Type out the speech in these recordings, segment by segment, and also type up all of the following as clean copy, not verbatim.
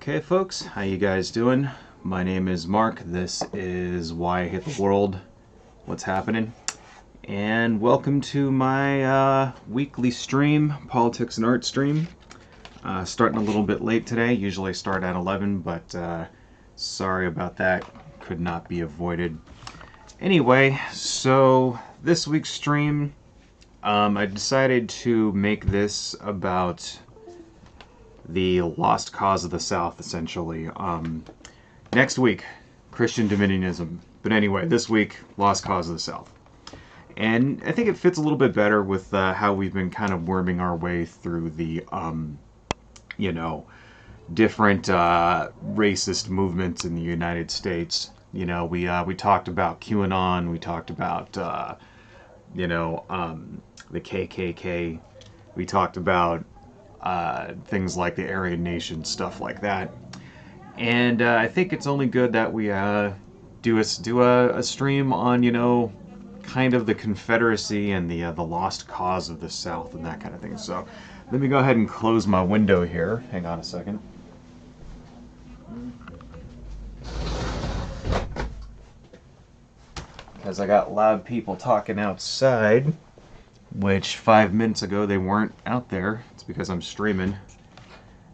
Okay, folks, how you guys doing? My name is Mark. This is Why I Hate the World. What's happening? And welcome to my weekly stream, Politics and Art stream. Starting a little bit late today. Usually I start at 11, but sorry about that. Could not be avoided. Anyway, so this week's stream, I decided to make this about the lost cause of the South, essentially. Next week, Christian Dominionism. But anyway, this week, lost cause of the South. And I think it fits a little bit better with how we've been kind of worming our way through the, different racist movements in the United States. You know, we talked about QAnon, we talked about, the KKK, we talked about things like the Aryan Nation, stuff like that. And I think it's only good that we do a stream on, kind of the Confederacy and the lost cause of the South and that kind of thing. So let me go ahead and close my window here. Hang on a second. Because I got loud people talking outside, which 5 minutes ago they weren't out there. It's because I'm streaming.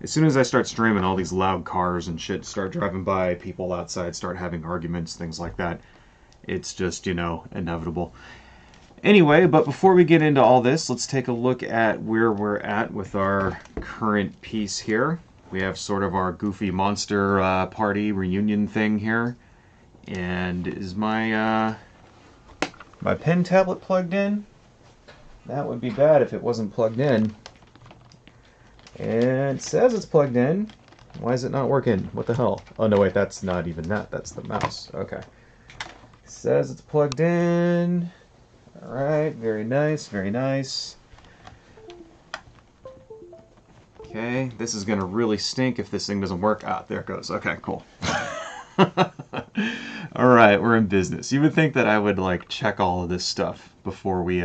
As soon as I start streaming, all these loud cars and shit start driving by, people outside start having arguments, things like that. It's just, inevitable. Anyway, but before we get into all this, let's take a look at where we're at with our current piece here. We have sort of our Goofy Monster party reunion thing here. And is my pen tablet plugged in? That would be bad if it wasn't plugged in. And it says it's plugged in. Why is it not working? What the hell? Oh, no, wait, that's not even that. That's the mouse. Okay. It says it's plugged in. All right, very nice, very nice. Okay, this is going to really stink if this thing doesn't work. Ah, there it goes. Okay, cool. All right, we're in business. You would think that I would, check all of this stuff before we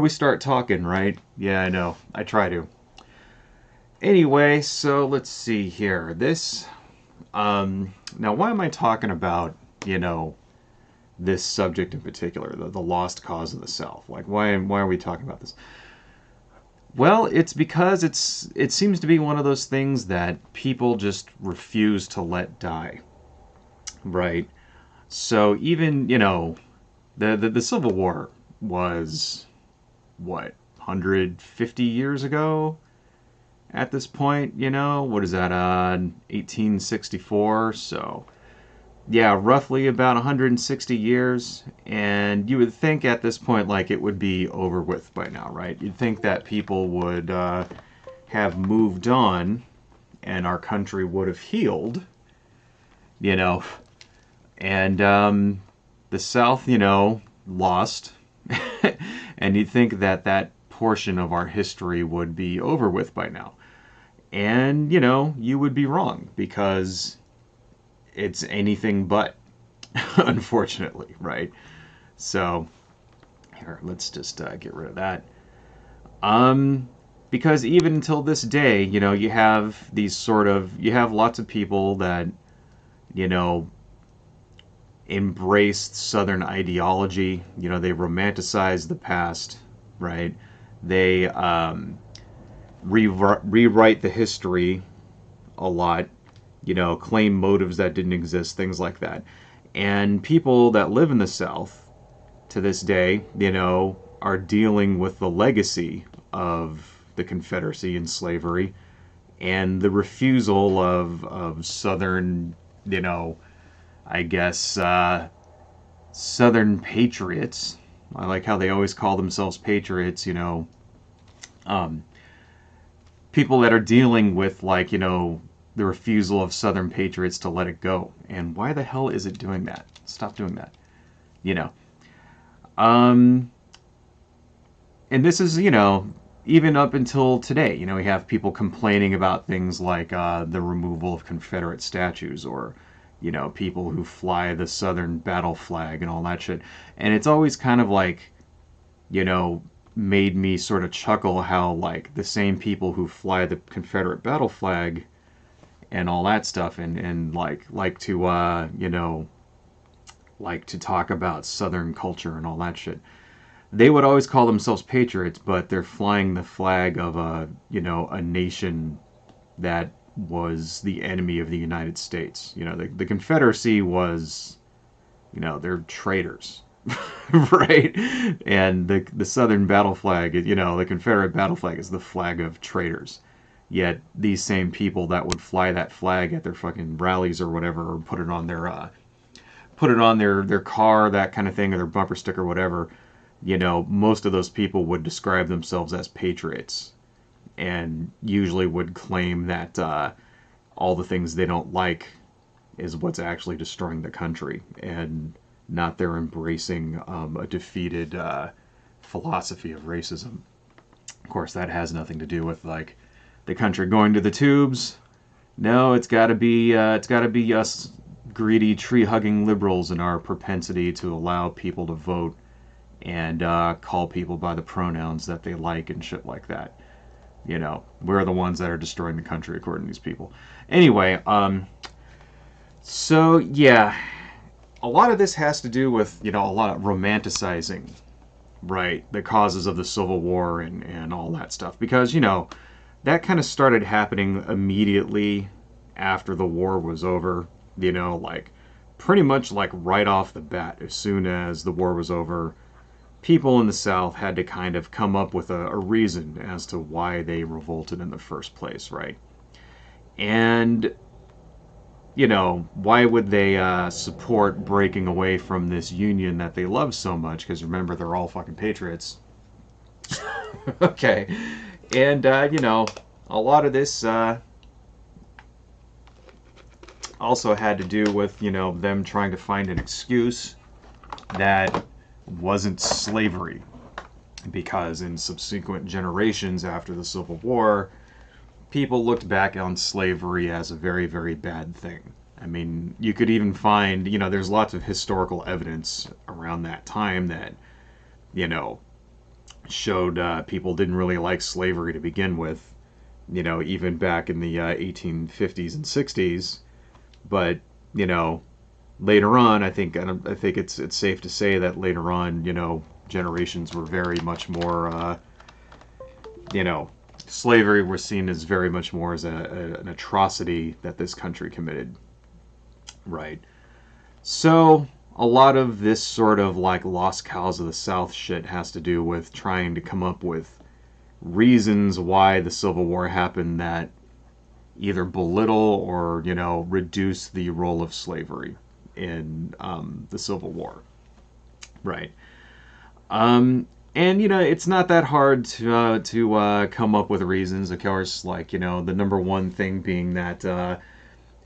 start talking, right? Yeah, I know. I try to. Anyway, so let's see here. This, now why am I talking about, this subject in particular, the lost cause of the South? Like, why are we talking about this? Well, it's because it seems to be one of those things that people just refuse to let die, right? So even, the Civil War was, what, 150 years ago at this point, what is that, 1864, so yeah, roughly about 160 years, and you would think at this point, it would be over with by now, right? You'd think that people would have moved on, and our country would have healed, and the South, lost, and you'd think that that portion of our history would be over with by now. And, you would be wrong, because it's anything but, unfortunately, right? So, here, let's just get rid of that. Because even until this day, you have these you have lots of people that, embraced Southern ideology. They romanticized the past, right? They rewrite the history a lot, claim motives that didn't exist, things like that. And people that live in the South to this day, are dealing with the legacy of the Confederacy and slavery and the refusal of Southern, I guess, Southern patriots. I like how they always call themselves patriots, people that are dealing with, the refusal of Southern patriots to let it go. And why the hell is it doing that? Stop doing that. And this is, even up until today, we have people complaining about things like the removal of Confederate statues, or, people who fly the Southern battle flag and all that shit. And it's always kind of made me sort of chuckle how, the same people who fly the Confederate battle flag and all that stuff, and like to like to talk about Southern culture and all that shit. They would always call themselves patriots, but they're flying the flag of a nation that was the enemy of the United States. The Confederacy was, they're traitors. Right? And the Southern battle flag, the Confederate battle flag is the flag of traitors. Yet these same people that would fly that flag at their fucking rallies or whatever, or put it on their car, that kind of thing, or their bumper sticker, whatever, most of those people would describe themselves as patriots, and usually would claim that all the things they don't like is what's actually destroying the country, and not their embracing a defeated philosophy of racism. Of course, that has nothing to do with like the country going to the tubes. No, it's got to be us greedy tree-hugging liberals and our propensity to allow people to vote and call people by the pronouns that they like and shit like that. We're the ones that are destroying the country according to these people. Anyway, so yeah, a lot of this has to do with, a lot of romanticizing, right, the causes of the Civil War and all that stuff. Because, that kind of started happening immediately after the war was over, like pretty much like right off the bat. As soon as the war was over, people in the South had to kind of come up with a reason as to why they revolted in the first place, right? And, why would they support breaking away from this union that they love so much? Because remember, they're all fucking patriots. Okay. And, a lot of this also had to do with, them trying to find an excuse that wasn't slavery. Because in subsequent generations after the Civil War, people looked back on slavery as a very, very bad thing. I mean, you could even find, there's lots of historical evidence around that time that, showed people didn't really like slavery to begin with, even back in the 1850s and 60s. But, later on, I think it's safe to say that later on, generations were very much more, slavery was seen as very much more as an atrocity that this country committed. Right. So a lot of this sort of like lost cows of the South shit has to do with trying to come up with reasons why the Civil War happened that either belittle or, reduce the role of slavery in the Civil War. Right. And, it's not that hard to come up with reasons, of course, like, the number one thing being that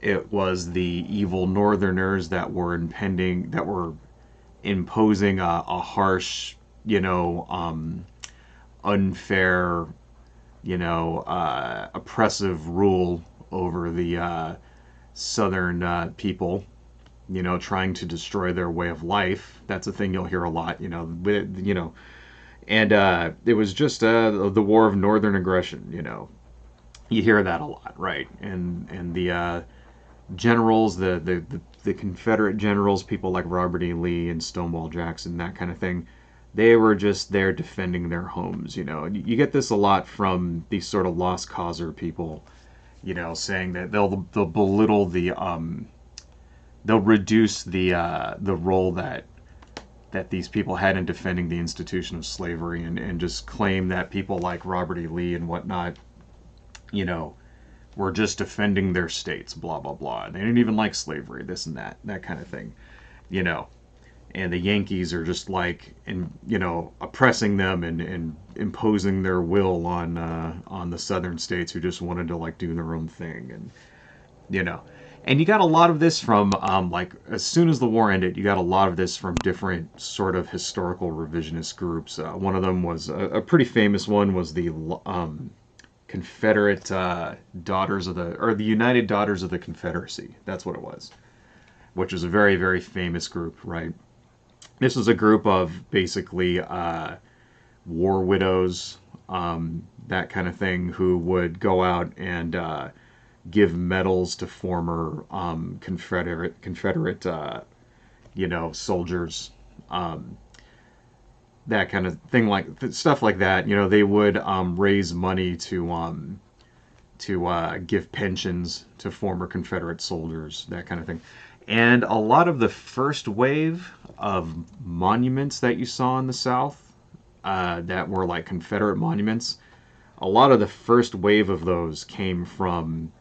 it was the evil Northerners that were imposing a harsh, unfair, oppressive rule over the Southern people, trying to destroy their way of life. That's a thing you'll hear a lot, and it was just the War of Northern Aggression, You hear that a lot, right? And the generals, the Confederate generals, people like Robert E. Lee and Stonewall Jackson, that kind of thing, they were just there defending their homes, You get this a lot from these sort of lost causer people, saying that they'll belittle they'll reduce the role that these people had in defending the institution of slavery, and just claim that people like Robert E. Lee and whatnot, were just defending their states, blah, blah, blah. They didn't even like slavery, this and that kind of thing, And the Yankees are just like, oppressing them and imposing their will on the Southern states who just wanted to like do their own thing, and And you got a lot of this from, like, as soon as the war ended, you got a lot of this from different sort of historical revisionist groups. One of them was, a pretty famous one was the Confederate Daughters of the United Daughters of the Confederacy. That's what it was, which was a very, very famous group, right? This was a group of basically war widows, that kind of thing, who would go out and give medals to former Confederate soldiers, um, that kind of thing, like stuff like that. They would raise money to give pensions to former Confederate soldiers, that kind of thing. And a lot of the first wave of monuments that you saw in the South, that were like Confederate monuments, a lot of the first wave of those came from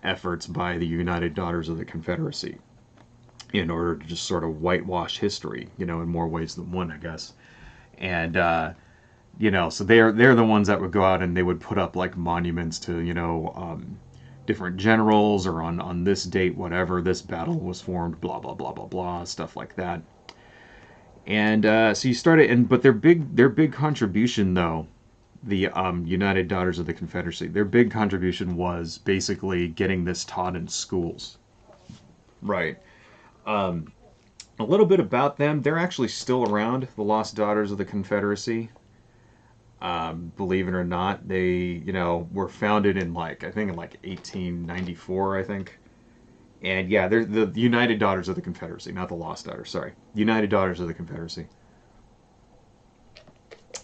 efforts by the United Daughters of the Confederacy in order to just sort of whitewash history, in more ways than one, I guess. And so they're the ones that would go out and they would put up like monuments to different generals, or on this date, whatever, this battle was formed, blah blah blah blah blah, stuff like that. And so you started, but their big contribution, though, the United Daughters of the Confederacy, their big contribution was basically getting this taught in schools. Right. A little bit about them. They're actually still around, the Lost Daughters of the Confederacy. Believe it or not, they, were founded in I think in 1894, I think. And yeah, they're the United Daughters of the Confederacy, not the Lost Daughters, sorry. United Daughters of the Confederacy.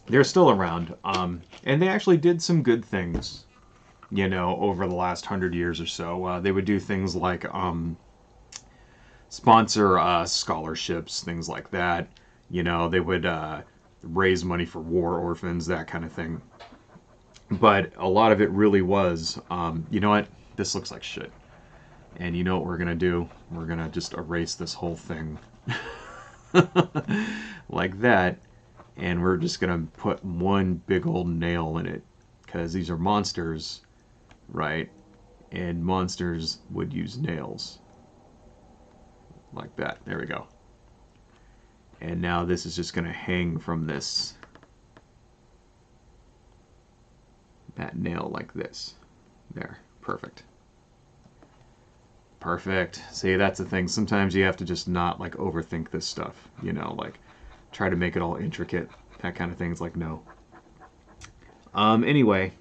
They're still around. And they actually did some good things, over the last 100 years or so. They would do things like sponsor scholarships, things like that. They would raise money for war orphans, that kind of thing. But a lot of it really was, you know what? This looks like shit. And you know what we're going to do? We're going to just erase this whole thing. Like that. And we're just going to put one big old nail in it. Because these are monsters, right? And monsters would use nails. Like that. There we go. And now this is just going to hang from that nail like this. There. Perfect. Perfect. See, that's the thing. Sometimes you have to just not overthink this stuff. Try to make it all intricate. That kind of thing. It's like, no. Anyway.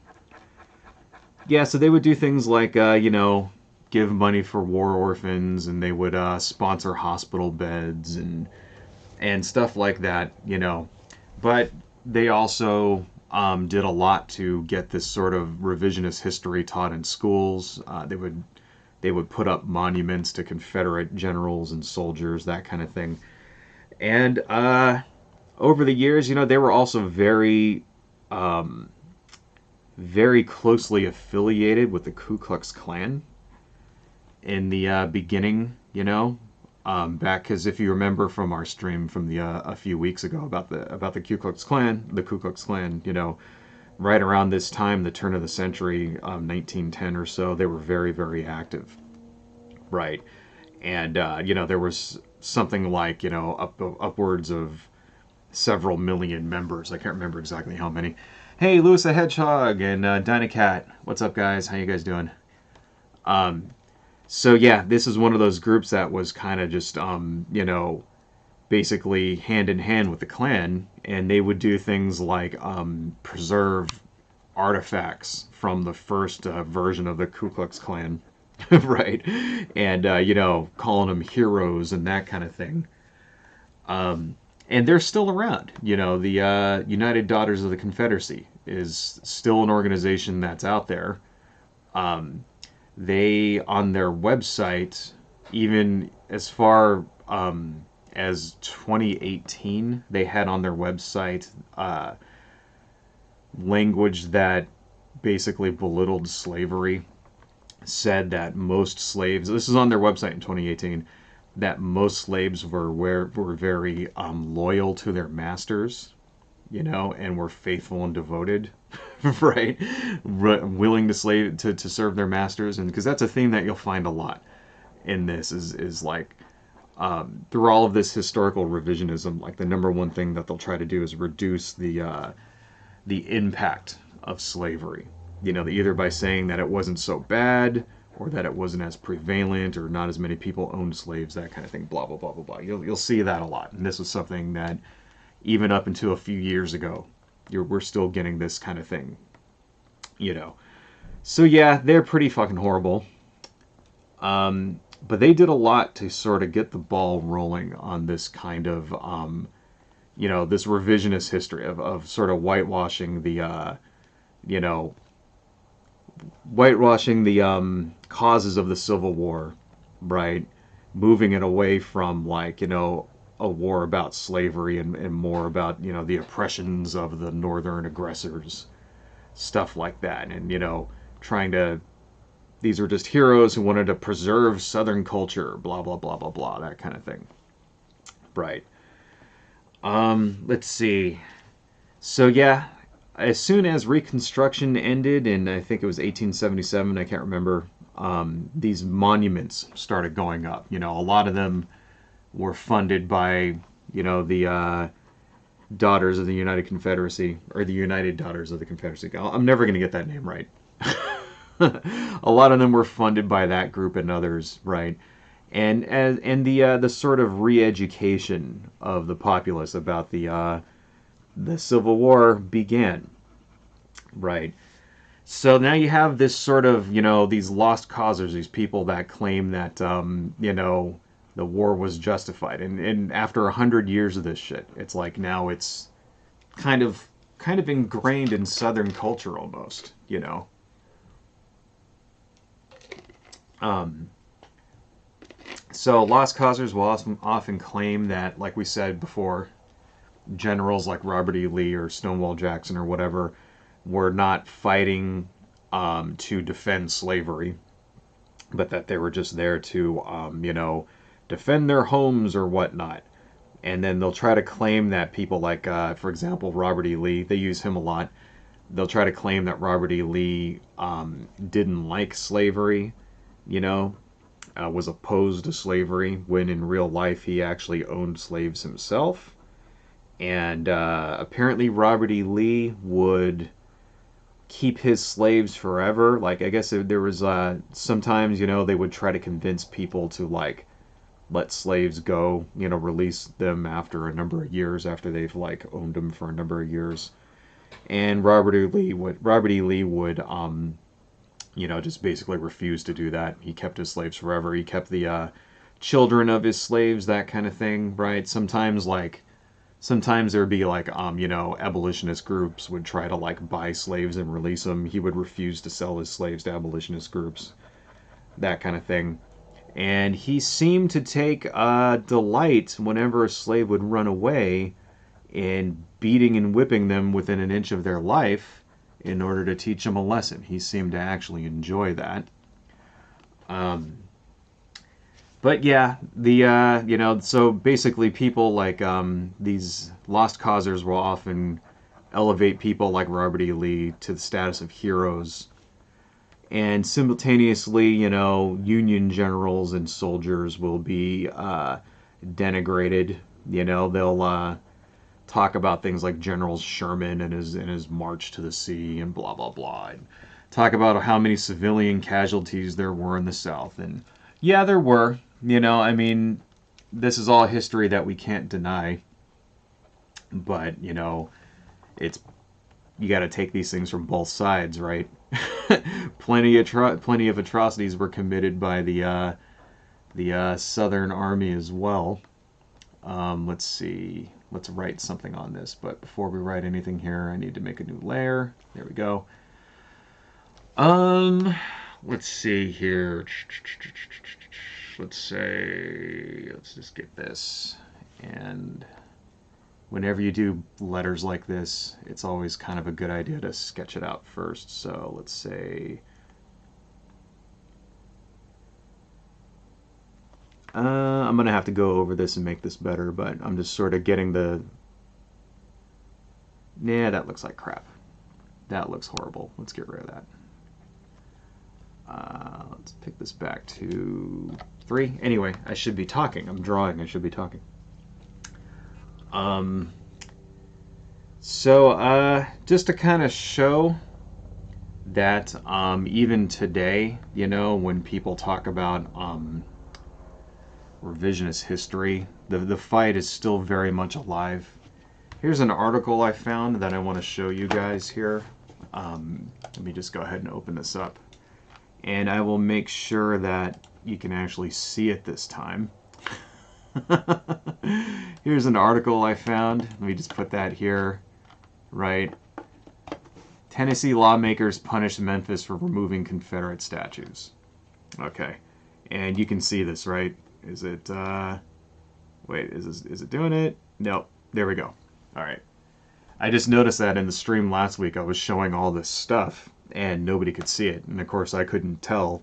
Yeah, so they would do things like, give money for war orphans, and they would sponsor hospital beds and stuff like that, But they also did a lot to get this sort of revisionist history taught in schools. They would put up monuments to Confederate generals and soldiers, that kind of thing. And over the years, they were also very, very closely affiliated with the Ku Klux Klan in the beginning, back, because if you remember from our stream from a few weeks ago about the Ku Klux Klan, right around this time, the turn of the century, 1910 or so, they were very, very active, right? And there was something like upwards of several million members. I can't remember exactly how many. Hey, Lewis the Hedgehog and Dynacat, what's up, guys? How you guys doing? So yeah, this is one of those groups that was kind of just, basically hand in hand with the Klan, and they would do things like preserve artifacts from the first version of the Ku Klux Klan, right? And, calling them heroes and that kind of thing. And they're still around. The United Daughters of the Confederacy is still an organization that's out there. They, on their website, even as far as 2018, they had on their website language that basically belittled slavery, said that most slaves, this is on their website in 2018, that most slaves were very loyal to their masters, and were faithful and devoted, right? Willing to serve their masters, and because that's a theme that you'll find a lot in this is like through all of this historical revisionism, like the number one thing that they'll try to do is reduce the impact of slavery. Either by saying that it wasn't so bad, or that it wasn't as prevalent, or not as many people owned slaves, that kind of thing, blah, blah, blah, blah, blah. You'll see that a lot. And this was something that, even up until a few years ago, we're still getting this kind of thing, So yeah, they're pretty fucking horrible. But they did a lot to sort of get the ball rolling on this kind of, this revisionist history of sort of whitewashing the, you know, whitewashing the causes of the Civil War, right? Moving it away from like, a war about slavery and more about, the oppressions of the northern aggressors, stuff like that. And, trying to, these are just heroes who wanted to preserve Southern culture, blah, blah, blah, blah, blah, that kind of thing. Right. Let's see. So yeah, as soon as Reconstruction ended, and I think it was 1877, I can't remember, these monuments started going up. A lot of them were funded by, the Daughters of the United Confederacy, or the United Daughters of the Confederacy. I'm never going to get that name right. A lot of them were funded by that group and others, right? And the sort of re-education of the populace about the Civil War began, right? So now you have this sort of, these lost causers, these people that claim that, the war was justified. And after 100 years of this shit, it's like now it's kind of ingrained in Southern culture almost, So lost causers will often claim that, like we said before, generals like Robert E. Lee or Stonewall Jackson or whatever were not fighting to defend slavery, but that they were just there to, defend their homes or whatnot. And then they'll try to claim that people like, for example, Robert E. Lee, they use him a lot. They'll try to claim that Robert E. Lee didn't like slavery, was opposed to slavery, when in real life he actually owned slaves himself. And apparently Robert E. Lee would keep his slaves forever. Like, I guess there was sometimes, they would try to convince people to, like, let slaves go, release them after a number of years, after they've, like, owned them for a number of years. And Robert E. Lee would just basically refuse to do that. He kept his slaves forever. He kept the children of his slaves, that kind of thing, right? Sometimes there would be like, abolitionist groups would try to like buy slaves and release them. He would refuse to sell his slaves to abolitionist groups, that kind of thing. And he seemed to take delight whenever a slave would run away in beating and whipping them within an inch of their life in order to teach them a lesson. He seemed to actually enjoy that. But yeah, so basically people like these lost causers will often elevate people like Robert E. Lee to the status of heroes. And simultaneously, Union generals and soldiers will be denigrated. They'll talk about things like General Sherman and his march to the sea and blah, blah, blah. And talk about how many civilian casualties there were in the South. And yeah, there were. This is all history that we can't deny. But, it's, you got to take these things from both sides, right? Plenty of atrocities were committed by the Southern Army as well. Let's see. Let's write something on this. But before we write anything here, I need to make a new layer. There we go. Let's see here. Let's just get this. And whenever you do letters like this, it's always kind of a good idea to sketch it out first. So let's say, I'm going to have to go over this and make this better, but I'm just sort of getting nah, that looks like crap. That looks horrible. Let's get rid of that. Let's pick this back to 3. Anyway, I should be talking. I'm drawing. I should be talking. So just to kind of show that even today, when people talk about revisionist history, the fight is still very much alive. Here's an article I found that I want to show you guys here. Let me just go ahead and open this up. And I will make sure that, you can actually see it this time. Here's an article I found. Let me just put that here, right? Tennessee lawmakers punish Memphis for removing Confederate statues. Okay, and you can see this, right? Is it, wait, is it doing it? Nope, there we go. All right. I just noticed that in the stream last week I was showing all this stuff and nobody could see it. And of course I couldn't tell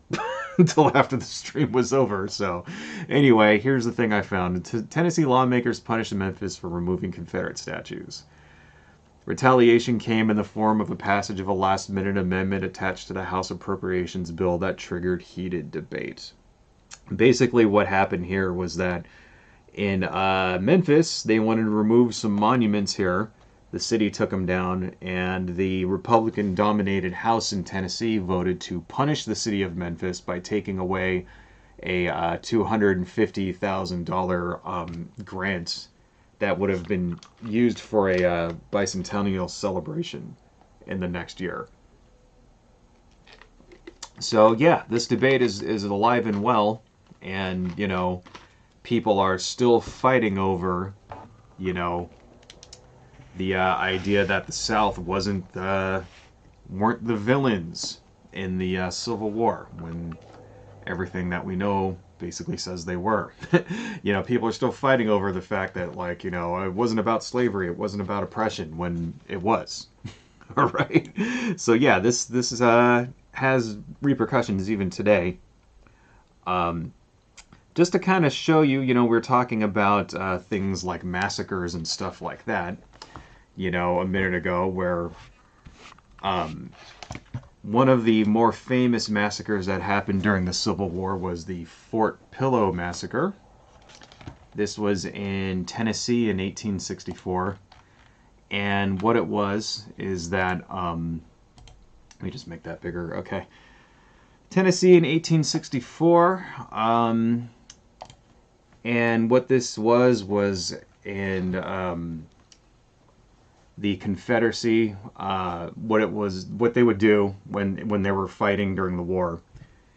until after the stream was over. So anyway, here's the thing I found. Tennessee lawmakers punished Memphis for removing Confederate statues. Retaliation came in the form of a passage of a last-minute amendment attached to the House Appropriations Bill that triggered heated debate. Basically what happened here was that in Memphis, they wanted to remove some monuments here. The city took them down, and the Republican-dominated House in Tennessee voted to punish the city of Memphis by taking away a $250,000 grant that would have been used for a bicentennial celebration in the next year. So yeah, this debate is alive and well, and you know, people are still fighting over, you know, the idea that the South weren't the villains in the Civil War, when everything that we know basically says they were. You know, people are still fighting over the fact that, like, you know, it wasn't about slavery, it wasn't about oppression, when it was. All right. So yeah, this has repercussions even today. Just to kind of show you, you know, we're talking about things like massacres and stuff like that, you know, a minute ago, where one of the more famous massacres that happened during the Civil War was the Fort Pillow Massacre. This was in Tennessee in 1864. And what it was is that, let me just make that bigger, okay. Tennessee in 1864, and what this was in the Confederacy, what they would do when they were fighting during the war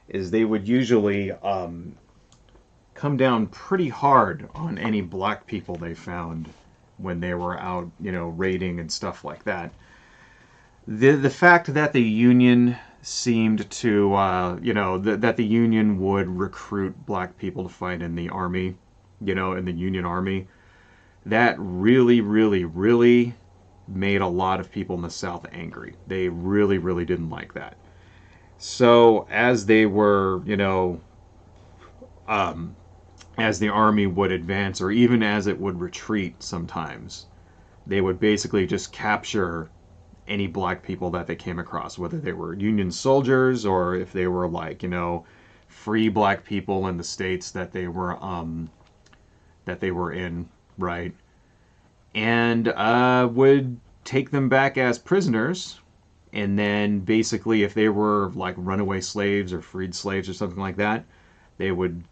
is they would usually come down pretty hard on any black people they found when they were out, you know, raiding and stuff like that. The fact that the Union seemed to, you know, that the Union would recruit black people to fight in the Army, you know, in the Union Army, that really, really, really made a lot of people in the South angry. They really, really didn't like that. So as they were, you know, as the Army would advance, or even as it would retreat sometimes, they would basically just capture any black people that they came across, whether they were Union soldiers or if they were, like, you know, free black people in the states that they were in, right? And would take them back as prisoners, and then basically if they were like runaway slaves or freed slaves or something like that, they would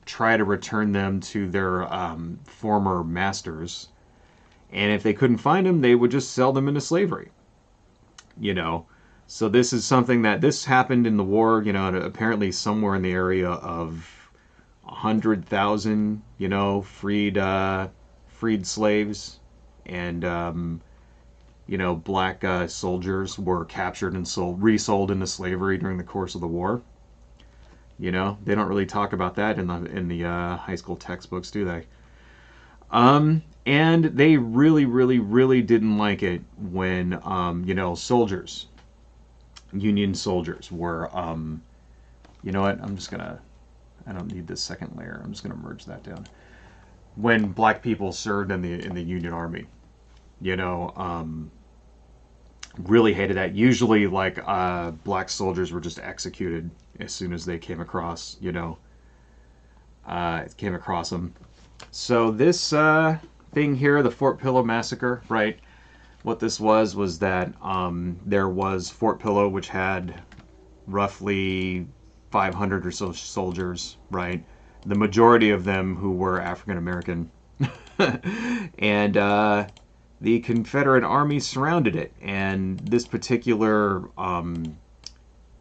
try to return them to their former masters, and if they couldn't find them, they would just sell them into slavery, you know. So this is something this happened in the war, you know, apparently somewhere in the area of 100,000, you know, freed slaves, and you know, black soldiers were captured and resold into slavery during the course of the war. You know, they don't really talk about that in the high school textbooks, do they? And they really, really, really didn't like it when you know, soldiers, Union soldiers, were you know what? I don't need this second layer. I'm just gonna merge that down. When black people served in the Union Army, you know, really hated that. Usually, like, black soldiers were just executed as soon as they came across, you know, came across them. So this thing here, the Fort Pillow Massacre, right? What this was that there was Fort Pillow, which had roughly 500 or so soldiers, right? The majority of them who were African American. And the Confederate Army surrounded it, and this particular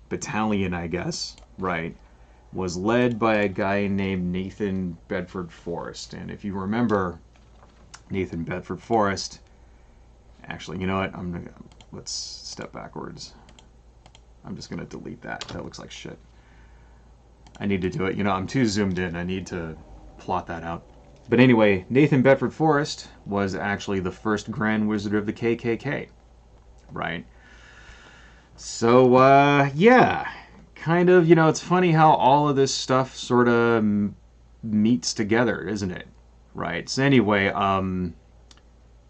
battalion, I guess, right, was led by a guy named Nathan Bedford Forrest. And if you remember Nathan Bedford Forrest, actually, you know what? Let's step backwards. I'm just gonna delete that. That looks like shit. I need to do it. You know, I'm too zoomed in. I need to plot that out. But anyway, Nathan Bedford Forrest was actually the first Grand Wizard of the KKK, right? So, yeah, kind of, you know, it's funny how all of this stuff sort of meets together, isn't it? Right. So anyway,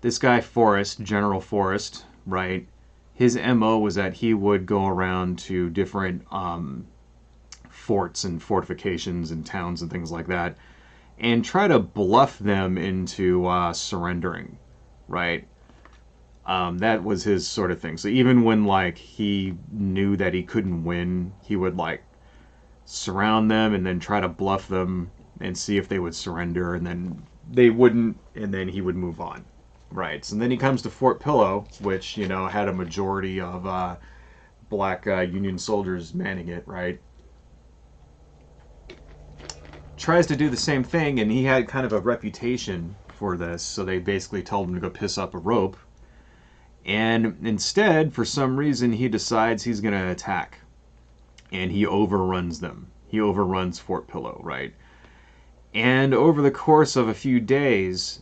this guy Forrest, General Forrest, right? His MO was that he would go around to different forts and fortifications and towns and things like that, and try to bluff them into surrendering, right? That was his sort of thing. So even when like he knew that he couldn't win, he would like surround them and then try to bluff them and see if they would surrender, and then they wouldn't, and then he would move on, right? So then he comes to Fort Pillow, which, you know, had a majority of black Union soldiers manning it, right? Tries to do the same thing, and he had kind of a reputation for this, so they basically told him to go piss up a rope. And instead, for some reason, he decides he's going to attack. And he overruns them. He overruns Fort Pillow, right? And over the course of a few days,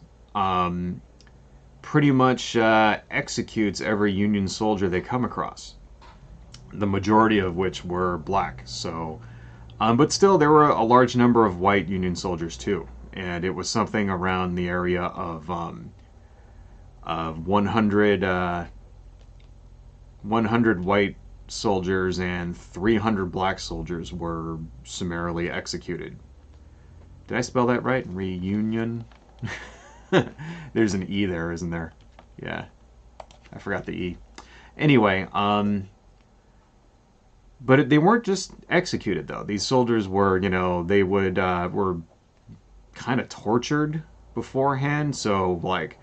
pretty much executes every Union soldier they come across. The majority of which were black, so... but still, there were a large number of white Union soldiers too, and it was something around the area of 100 white soldiers and 300 black soldiers were summarily executed. Did I spell that right? Reunion? There's an E there, isn't there? Yeah, I forgot the E. Anyway, but they weren't just executed, though. These soldiers were, you know, they would were kind of tortured beforehand. So, like,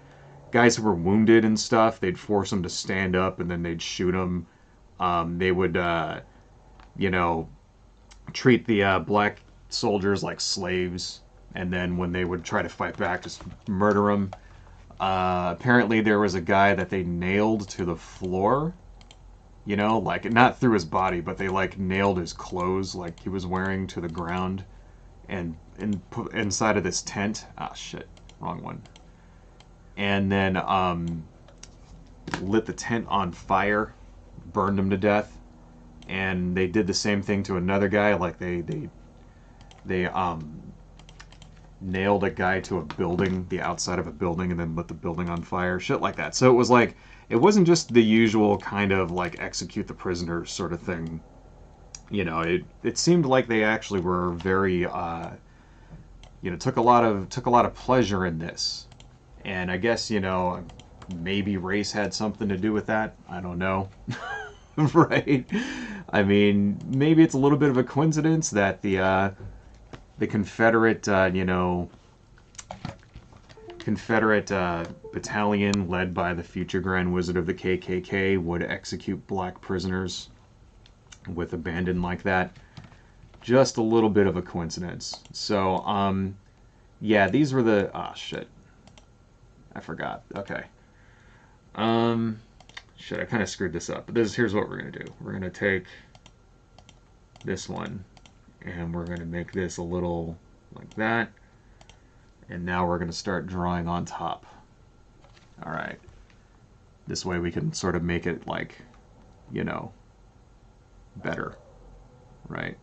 guys who were wounded and stuff, they'd force them to stand up, and then they'd shoot them. They would, you know, treat the black soldiers like slaves, and then when they would try to fight back, just murder them. Apparently, there was a guy that they nailed to the floor. You know, like, not through his body, but they, like, nailed his clothes, like, he was wearing to the ground, and put inside of this tent. Ah, shit. Wrong one. And then, lit the tent on fire, burned him to death, and they did the same thing to another guy. Like, they nailed a guy to a building, the outside of a building, and then lit the building on fire. Shit like that. So it was like... It wasn't just the usual kind of like execute the prisoners sort of thing. You know, it seemed like they actually were very, you know, took a lot of pleasure in this. And I guess, you know, maybe race had something to do with that. I don't know. Right? I mean, maybe it's a little bit of a coincidence that the Confederate, you know, Confederate battalion led by the future Grand Wizard of the KKK would execute black prisoners with abandon like that. Just a little bit of a coincidence. So, yeah, these were the... Ah, shit. I forgot. Okay. Shit, I kind of screwed this up. But here's what we're going to do. We're going to take this one, and we're going to make this a little like that. And now we're going to start drawing on top. All right. This way we can sort of make it like, you know, better, right?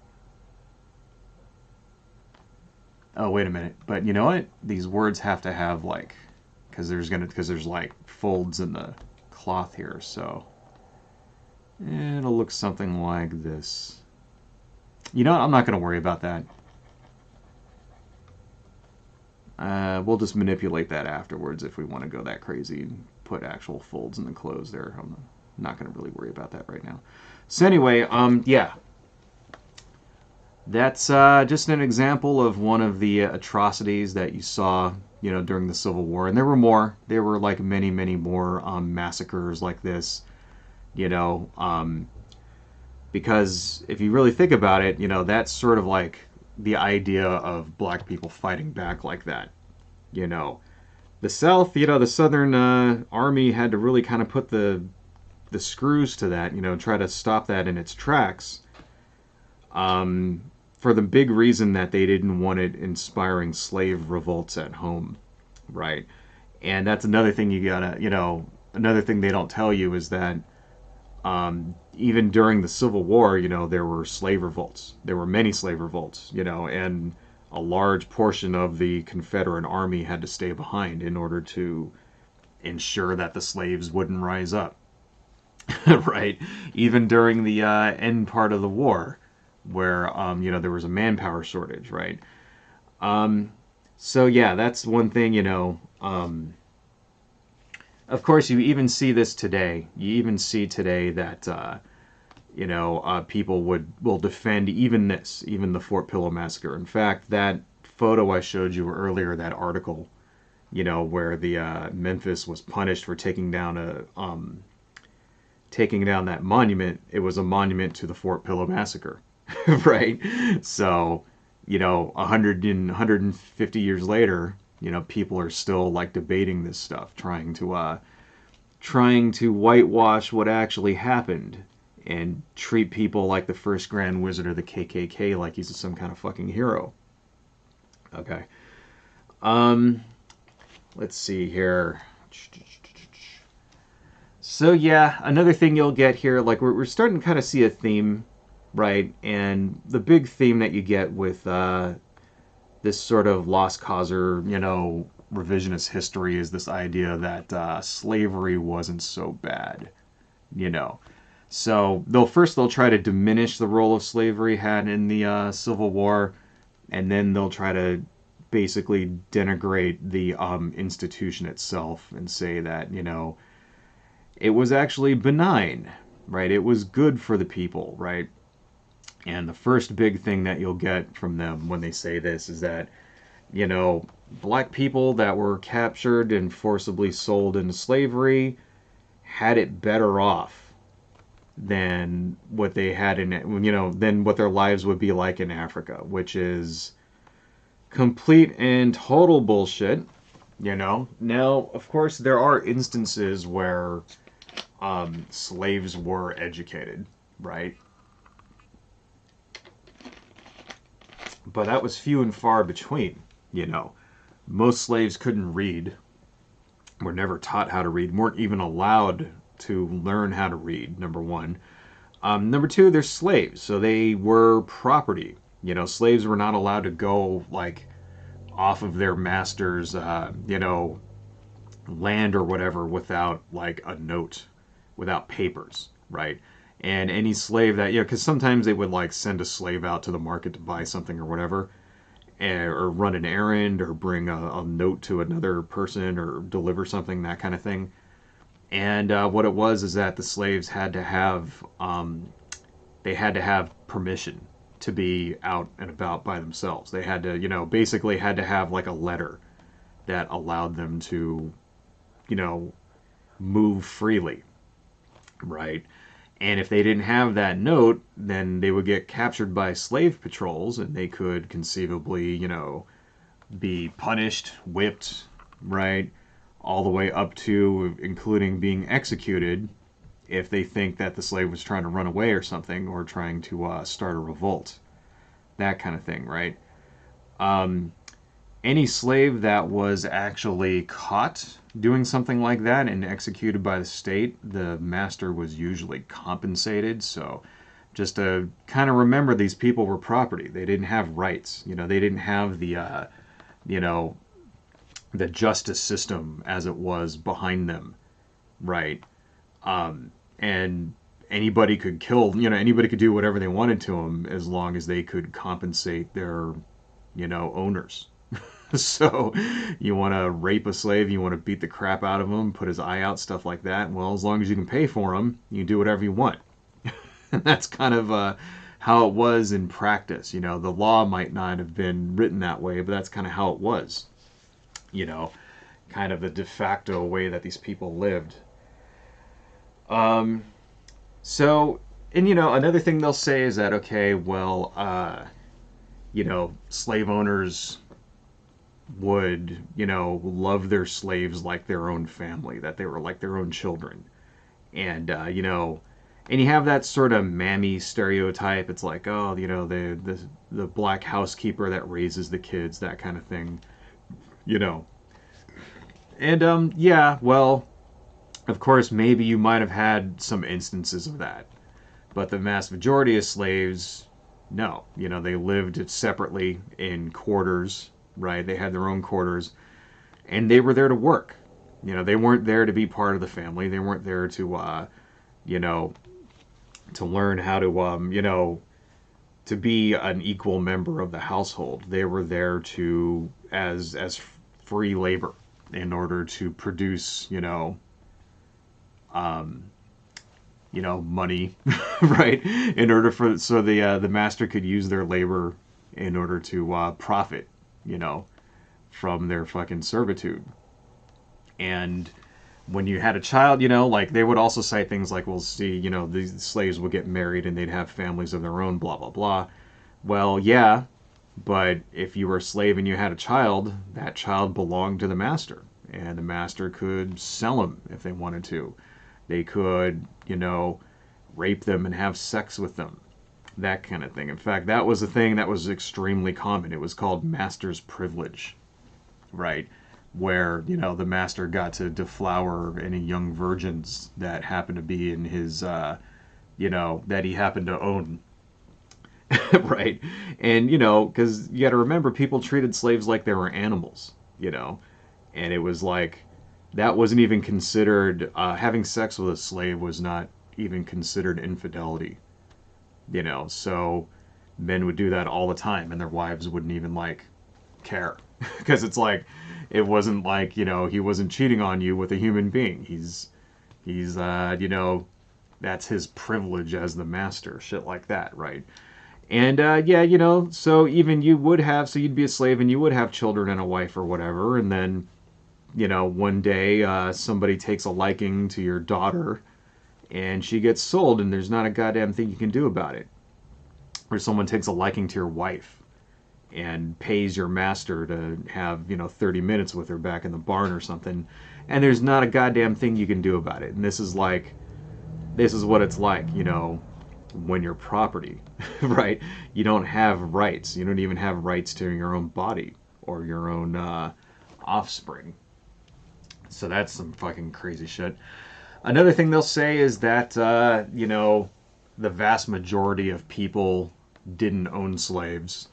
Oh, wait a minute. But you know what? These words have to have like, because there's like folds in the cloth here, so it'll look something like this. You know what? I'm not going to worry about that. We'll just manipulate that afterwards if we want to go that crazy and put actual folds in the clothes there. I'm not going to really worry about that right now. So anyway, yeah. That's just an example of one of the atrocities that you saw, you know, during the Civil War. And there were more. There were like many, many more massacres like this, you know, because if you really think about it, you know, that's sort of like the idea of black people fighting back like that. You know, the South, the Southern Army had to really kind of put the screws to that, try to stop that in its tracks. For the big reason that they didn't want it inspiring slave revolts at home, right? And that's another thing you gotta, another thing they don't tell you is that even during the Civil War, there were slave revolts. There were many slave revolts, and a large portion of the Confederate Army had to stay behind in order to ensure that the slaves wouldn't rise up, right? Even during the end part of the war, where there was a manpower shortage, right? So yeah, that's one thing. Of course, you even see this today. You even see today that people will defend even the Fort Pillow massacre. In fact, that photo I showed you earlier, that article, where the Memphis was punished for taking down that monument. It was a monument to the Fort Pillow massacre. Right? So, 150 years later, people are still like debating this stuff, trying to whitewash what actually happened and treat people like the first Grand Wizard of the KKK like he's some kind of fucking hero. Okay. Let's see here. So yeah, another thing you'll get here, like we're starting to kind of see a theme, right? And the big theme that you get with this sort of lost causer, revisionist history is this idea that slavery wasn't so bad, So they'll try to diminish the role of slavery had in the Civil War, and then they'll try to basically denigrate the institution itself and say that, it was actually benign, right? It was good for the people, right? And the first big thing that you'll get from them when they say this is that, black people that were captured and forcibly sold into slavery had it better off than what they had than what their lives would be like in Africa, which is complete and total bullshit, Now, of course, there are instances where slaves were educated, right? But that was few and far between, Most slaves couldn't read, were never taught how to read, weren't even allowed to learn how to read, number one. Number two, they're slaves, so they were property. Slaves were not allowed to go, like, off of their master's, land or whatever without, like, a note, without papers, right? And any slave that, because sometimes they would like send a slave out to the market to buy something or whatever, or run an errand, or bring a note to another person, or deliver something, that kind of thing. And what it was is that the slaves had to have, permission to be out and about by themselves. They had to, basically had to have like a letter that allowed them to, move freely, right? And if they didn't have that note, then they would get captured by slave patrols, and they could conceivably, be punished, whipped, right? All the way up to, including being executed if they think that the slave was trying to run away or something, or trying to start a revolt. That kind of thing, right? Any slave that was actually caught doing something like that and executed by the state, the master was usually compensated. So just to kind of remember, these people were property. They didn't have rights. They didn't have the justice system as it was behind them, right? And anybody could kill, anybody could do whatever they wanted to them as long as they could compensate their, owners. So you want to rape a slave, you want to beat the crap out of him, put his eye out, stuff like that. Well, as long as you can pay for him, you do whatever you want. And that's kind of how it was in practice. The law might not have been written that way, but that's kind of how it was. Kind of the de facto way that these people lived. So, and another thing they'll say is that, okay, well, slave owners would, love their slaves like their own family, that they were like their own children. And, and you have that sort of mammy stereotype. It's like, oh, the black housekeeper that raises the kids, that kind of thing, you know. And, yeah, well, of course, maybe you might have had some instances of that. But the vast majority of slaves, no. They lived separately in quarters, right? They had their own quarters, and they were there to work. They weren't there to be part of the family. They weren't there to, you know, to learn how to, to be an equal member of the household. They were there to, as free labor in order to produce, money, right? In order so the master could use their labor in order to profit, from their fucking servitude. And when you had a child, like they would also say things like, well, see, these slaves would get married and they'd have families of their own, blah, blah, blah. Well, yeah, but if you were a slave and you had a child, that child belonged to the master, and the master could sell him if they wanted to. They could, rape them and have sex with them, that kind of thing. In fact, that was a thing that was extremely common. It was called master's privilege, right? Where, the master got to deflower any young virgins that happened to be in his, that he happened to own. Right? And, because you got to remember, people treated slaves like they were animals, and it was like, that wasn't even considered, having sex with a slave was not even considered infidelity, so men would do that all the time, and their wives wouldn't even, care. Because it's like, it wasn't like, he wasn't cheating on you with a human being. He's that's his privilege as the master, shit like that, right? And, yeah, so even so you'd be a slave and you would have children and a wife or whatever, and then, one day somebody takes a liking to your daughter and she gets sold and there's not a goddamn thing you can do about it. Or someone takes a liking to your wife and pays your master to have, 30 minutes with her back in the barn or something, and there's not a goddamn thing you can do about it. And this is what it's like, when you're property, right? You don't have rights. You don't even have rights to your own body or your own offspring. So that's some fucking crazy shit. Another thing they'll say is that, the vast majority of people didn't own slaves.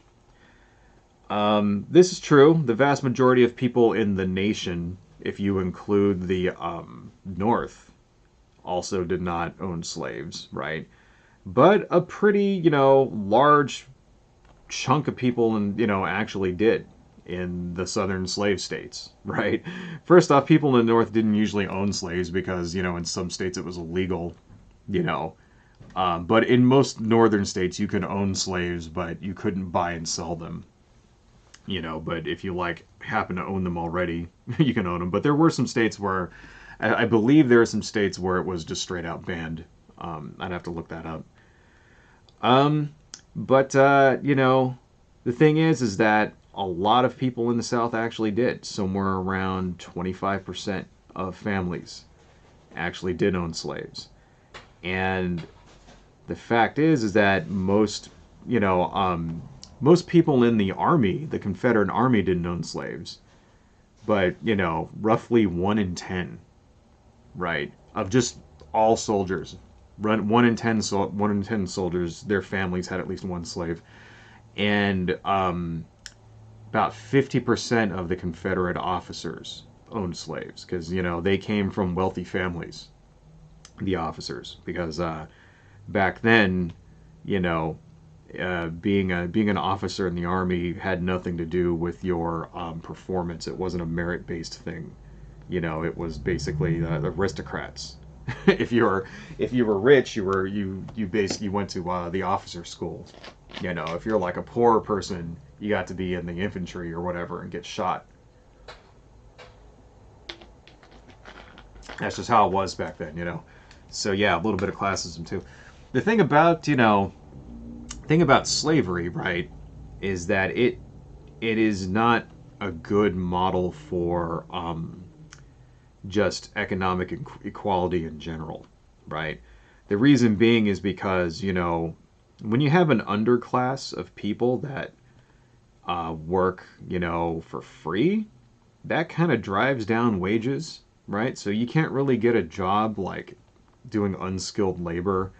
This is true. The vast majority of people in the nation, if you include the North, also did not own slaves, right? But a pretty, large chunk of people, actually did in the southern slave states, right? First off, people in the North didn't usually own slaves because, in some states it was illegal, but in most northern states you could own slaves, but you couldn't buy and sell them. But if you happen to own them already, you can own them. But there were some states where, I believe there are some states where it was just straight out banned. I'd have to look that up. But the thing is that a lot of people in the South actually did. Somewhere around 25% of families actually did own slaves. And the fact is that most people in the army, the Confederate Army, didn't own slaves. But, roughly 1 in 10, right, of just all soldiers. 1 in 10 soldiers, their families had at least one slave. And about 50% of the Confederate officers owned slaves because, they came from wealthy families, the officers. Because back then, being an officer in the army had nothing to do with your performance. It wasn't a merit-based thing. It was basically the aristocrats. If you were rich, you basically went to the officer school. If you're like a poor person, you got to be in the infantry or whatever and get shot. That's just how it was back then, So yeah, a little bit of classism too. The thing about slavery, right, is that it is not a good model for just economic equality in general, right? The reason being is because, you know, when you have an underclass of people that work, you know, for free, that kind of drives down wages, right? So you can't really get a job like doing unskilled labor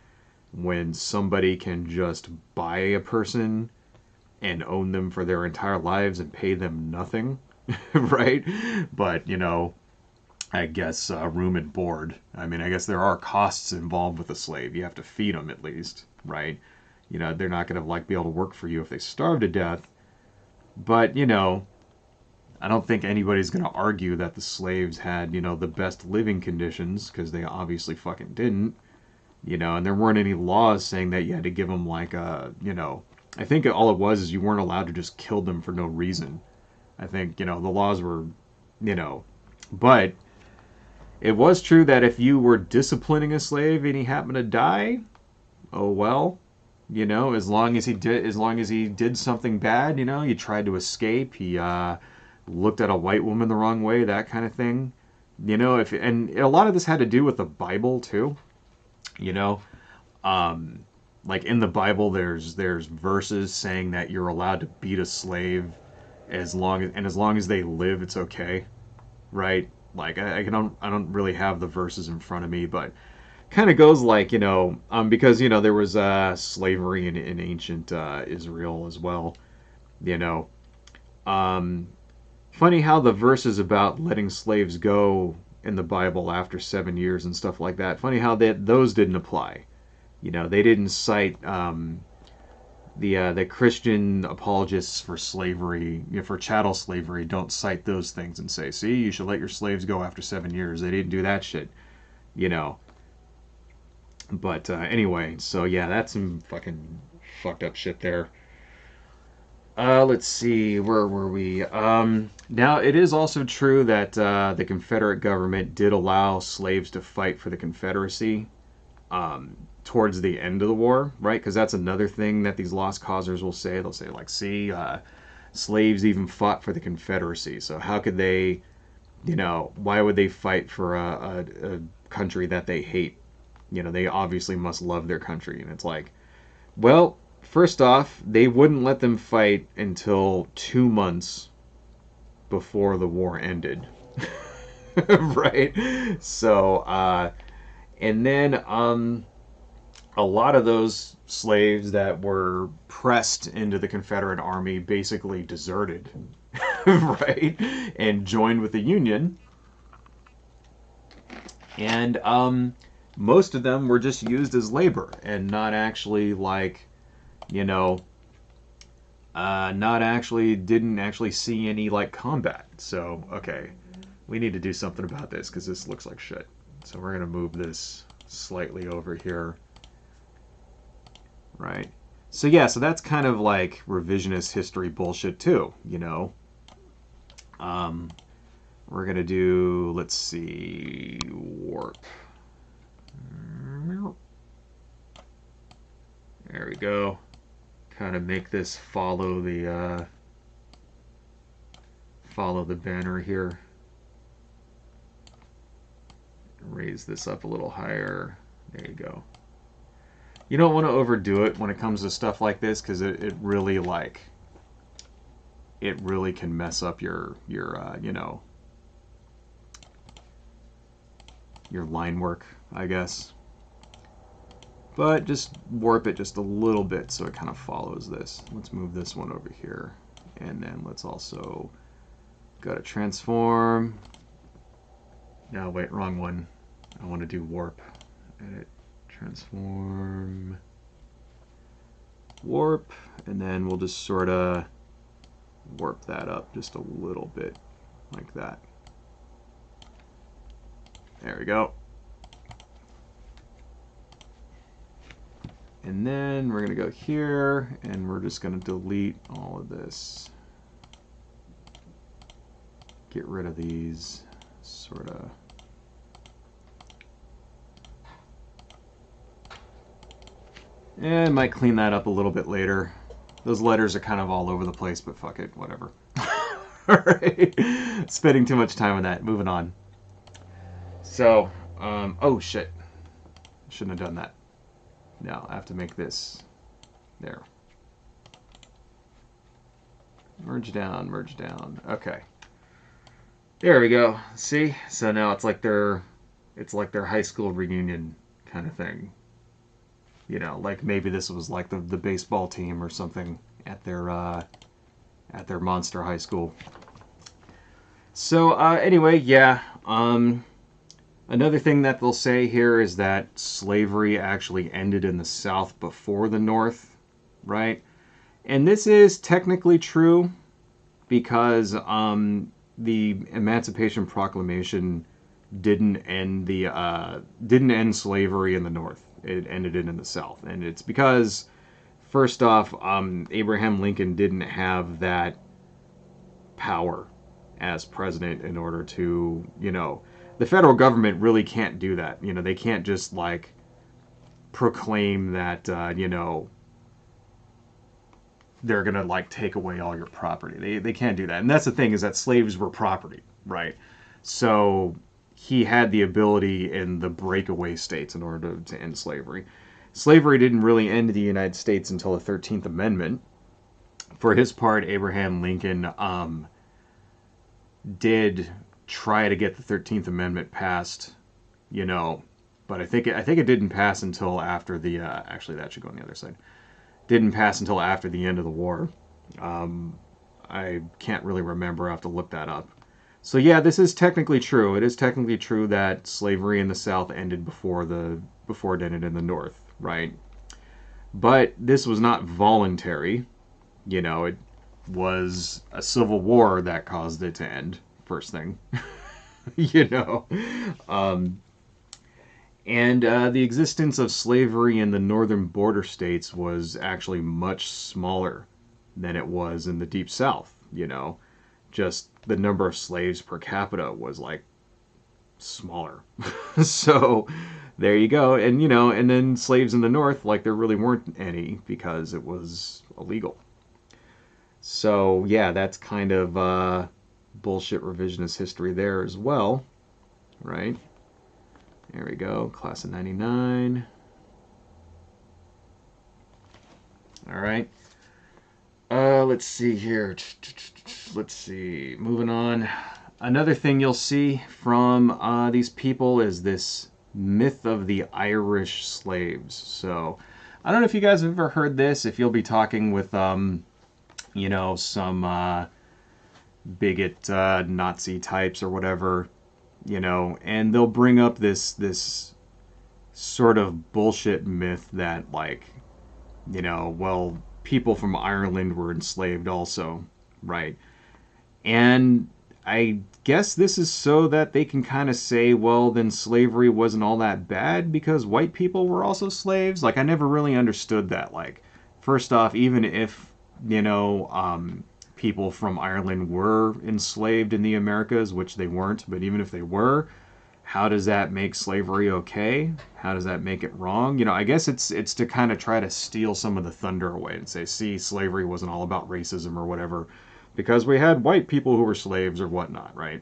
when somebody can just buy a person and own them for their entire lives and pay them nothing, right? But, you know, I guess room and board. I mean, I guess there are costs involved with a slave. You have to feed them at least, right? You know, they're not going to like be able to work for you if they starve to death. But, you know, I don't think anybody's going to argue that the slaves had, you know, the best living conditions, because they obviously fucking didn't, you know, and there weren't any laws saying that you had to give them like a, you know, I think all it was is you weren't allowed to just kill them for no reason. I think, you know, the laws were, you know, but it was true that if you were disciplining a slave and he happened to die, oh well, you know, as long as he did something bad, you know, he tried to escape, he looked at a white woman the wrong way, that kind of thing. You know, if and a lot of this had to do with the Bible too. You know, like in the Bible, there's verses saying that you're allowed to beat a slave as long as they live, it's okay, right? Like I don't really have the verses in front of me, but kind of goes like, you know, because you know there was slavery in ancient Israel as well. You know, um, funny how the verses about letting slaves go in the Bible after 7 years and stuff like that. Funny how those didn't apply. You know, they didn't cite the Christian apologists for slavery, you know, for chattel slavery, don't cite those things and say, see, you should let your slaves go after 7 years. They didn't do that shit, you know. But anyway, so yeah, that's some fucking fucked up shit there. Let's see, where were we? Now, it is also true that the Confederate government did allow slaves to fight for the Confederacy towards the end of the war, right? Because that's another thing that these lost causers will say. They'll say, like, see, slaves even fought for the Confederacy. So how could they, you know, why would they fight for a country that they hate? You know, they obviously must love their country. And it's like, well, first off, they wouldn't let them fight until 2 months before the war ended. Right? So, and then a lot of those slaves that were pressed into the Confederate Army basically deserted, right? And joined with the Union. And most of them were just used as labor and not actually like, you know, didn't actually see any like combat. So, okay, we need to do something about this because this looks like shit. So we're gonna move this slightly over here. Right. So yeah, so that's kind of like revisionist history bullshit too, you know. We're gonna do, let's see, warp. There we go. Kind of make this follow the banner here. Raise this up a little higher. There you go. You don't want to overdo it when it comes to stuff like this because it really like it really can mess up your you know, your line work, I guess. But just warp it just a little bit so it kind of follows this. Let's move this one over here. And then let's also go to transform. No, wait, wrong one. I want to do warp. Edit, transform, warp, and then we'll just sort of warp that up just a little bit like that. There we go. And then we're going to go here, and we're just going to delete all of this. Get rid of these, sort of. And might clean that up a little bit later. Those letters are kind of all over the place, but fuck it, whatever. Alright. Spending too much time on that. Moving on. So, oh shit. Shouldn't have done that. Now, I have to make this. There. Merge down, merge down. Okay. There we go. See? So now it's like their high school reunion kind of thing. You know, like maybe this was like the baseball team or something at their monster high school. So anyway, yeah. Another thing that they'll say here is that slavery actually ended in the South before the North, right? And this is technically true because the Emancipation Proclamation didn't end slavery in the North. It ended it in the South, and it's because, first off, Abraham Lincoln didn't have that power as president in order to, you know, the federal government really can't do that. You know, they can't just like proclaim that, you know, they're gonna like take away all your property. They can't do that. And that's the thing, is that slaves were property, right? So he had the ability in the breakaway states in order to end slavery. Slavery didn't really end in the United States until the 13th Amendment. For his part, Abraham Lincoln did try to get the 13th Amendment passed, you know, but I think it didn't pass until after the actually that should go on the other side. Didn't pass until after the end of the war. I can't really remember. I have to look that up. So yeah, this is technically true. It is technically true that slavery in the South ended before it ended in the North, right? But this was not voluntary. You know, it was a civil war that caused it to end. First thing, you know. And the existence of slavery in the northern border states was actually much smaller than it was in the Deep South, you know. Just the number of slaves per capita was like smaller. So there you go. And, you know, and then slaves in the North, like there really weren't any because it was illegal. So yeah, that's kind of bullshit revisionist history there as well, right? There we go, class of 99. All right. Let's see here. Let's see. Moving on. Another thing you'll see from these people is this myth of the Irish slaves. So, I don't know if you guys have ever heard this. If you'll be talking with, you know, some bigot Nazi types or whatever, you know, and they'll bring up this sort of bullshit myth that, like, you know, well, people from Ireland were enslaved also, right? And I guess this is so that they can kind of say, well, then slavery wasn't all that bad because white people were also slaves. Like, I never really understood that. Like, first off, even if, you know, people from Ireland were enslaved in the Americas, which they weren't, but even if they were, how does that make slavery okay? How does that make it wrong? You know, I guess it's to kind of try to steal some of the thunder away and say, see, slavery wasn't all about racism or whatever, because we had white people who were slaves or whatnot, right?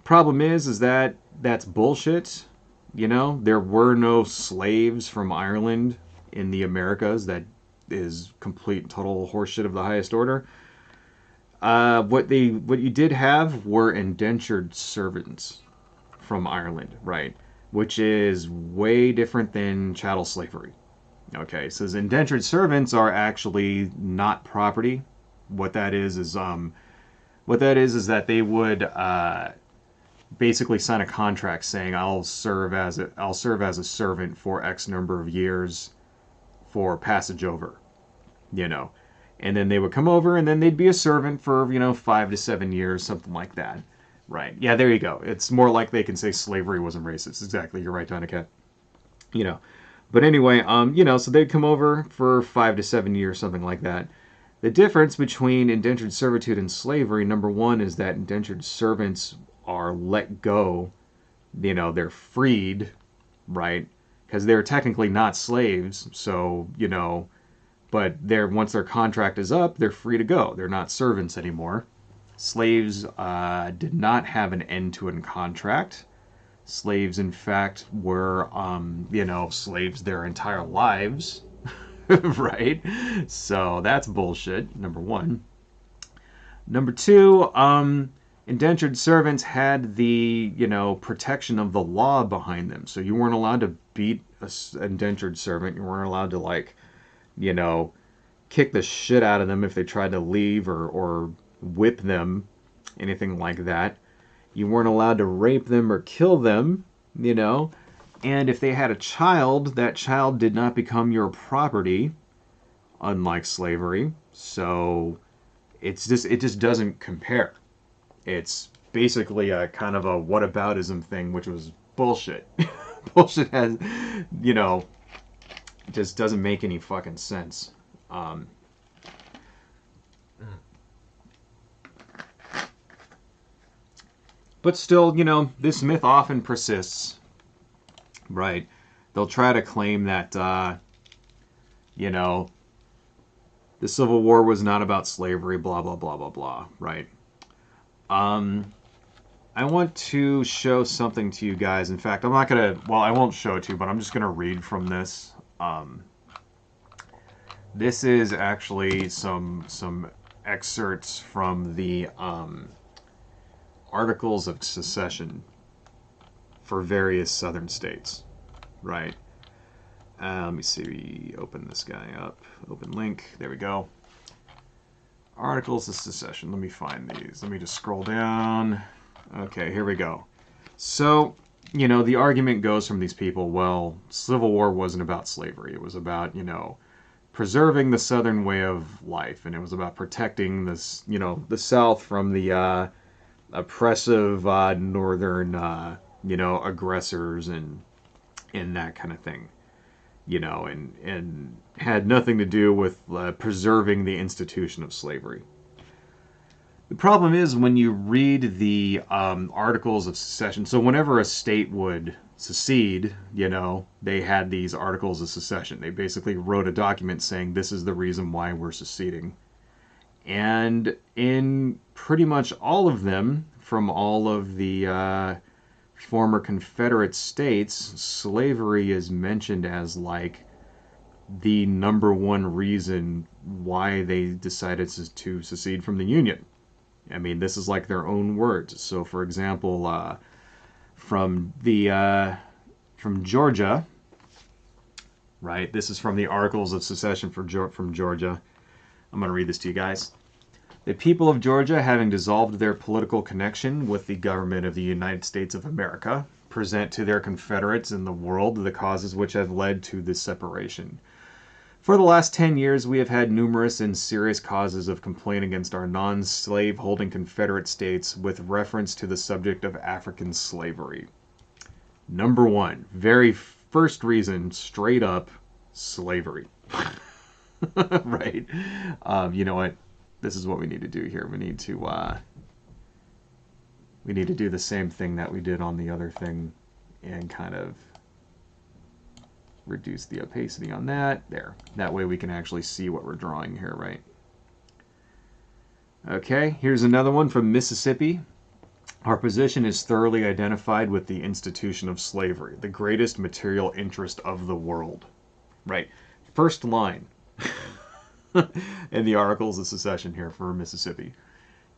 Problem is that that's bullshit. You know, there were no slaves from Ireland in the Americas. That is complete and total horseshit of the highest order. What you did have were indentured servants from Ireland, right? Which is way different than chattel slavery. Okay, so indentured servants are actually not property. What that is that they would basically sign a contract saying I'll serve as a servant for X number of years for passage over, you know. And then they would come over and then they'd be a servant for, you know, 5 to 7 years, something like that. Right. Yeah, there you go. It's more like they can say slavery wasn't racist. Exactly. You're right, Donica. You know. But anyway, you know, so they'd come over for 5 to 7 years, something like that. The difference between indentured servitude and slavery, number one, is that indentured servants are let go. You know, they're freed, right? Because they're technically not slaves. So, you know, But once their contract is up, they're free to go. They're not servants anymore. Slaves did not have an end-to-end contract. Slaves, in fact, were, slaves their entire lives, right? So that's bullshit, number one. Number two, indentured servants had the, protection of the law behind them. So you weren't allowed to beat an indentured servant. You weren't allowed to, kick the shit out of them if they tried to leave or whip them, anything like that. You weren't allowed to rape them or kill them, And if they had a child, that child did not become your property, unlike slavery. So it just doesn't compare. It's basically a kind of a whataboutism thing, which was bullshit. Bullshit has, just doesn't make any fucking sense. But still, this myth often persists, right? They'll try to claim that, the Civil War was not about slavery, blah, blah, blah, blah, blah, right? I want to show something to you guys. In fact, I won't show it to you, but I'm just going to read from this. This is actually some excerpts from the Articles of Secession for various southern states, right? Let me see, open this guy up, open link, there we go. Articles of Secession, let me find these. Let me just scroll down. Okay, here we go. So, the argument goes from these people, well, Civil War wasn't about slavery. It was about, preserving the Southern way of life, and it was about protecting this, the South from the oppressive northern, aggressors and that kind of thing, and had nothing to do with preserving the institution of slavery. The problem is when you read the Articles of Secession, so whenever a state would secede, they had these Articles of Secession. They basically wrote a document saying this is the reason why we're seceding. And in pretty much all of them, from all of the former Confederate states, slavery is mentioned as like the number one reason why they decided to secede from the Union. I mean, this is like their own words. So, for example, from Georgia, right? This is from the Articles of Secession from Georgia. I'm going to read this to you guys. The people of Georgia, having dissolved their political connection with the government of the United States of America, present to their Confederates in the world the causes which have led to this separation. For the last 10 years, we have had numerous and serious causes of complaint against our non-slave holding Confederate states with reference to the subject of African slavery. Number one, very first reason, straight up, slavery. Right? You know what? This is what we need to do here. We need to do the same thing that we did on the other thing and kind of reduce the opacity on that. There. That way we can actually see what we're drawing here, right? Okay, here's another one from Mississippi. Our position is thoroughly identified with the institution of slavery, the greatest material interest of the world. Right. First line in the Articles of Secession here for Mississippi.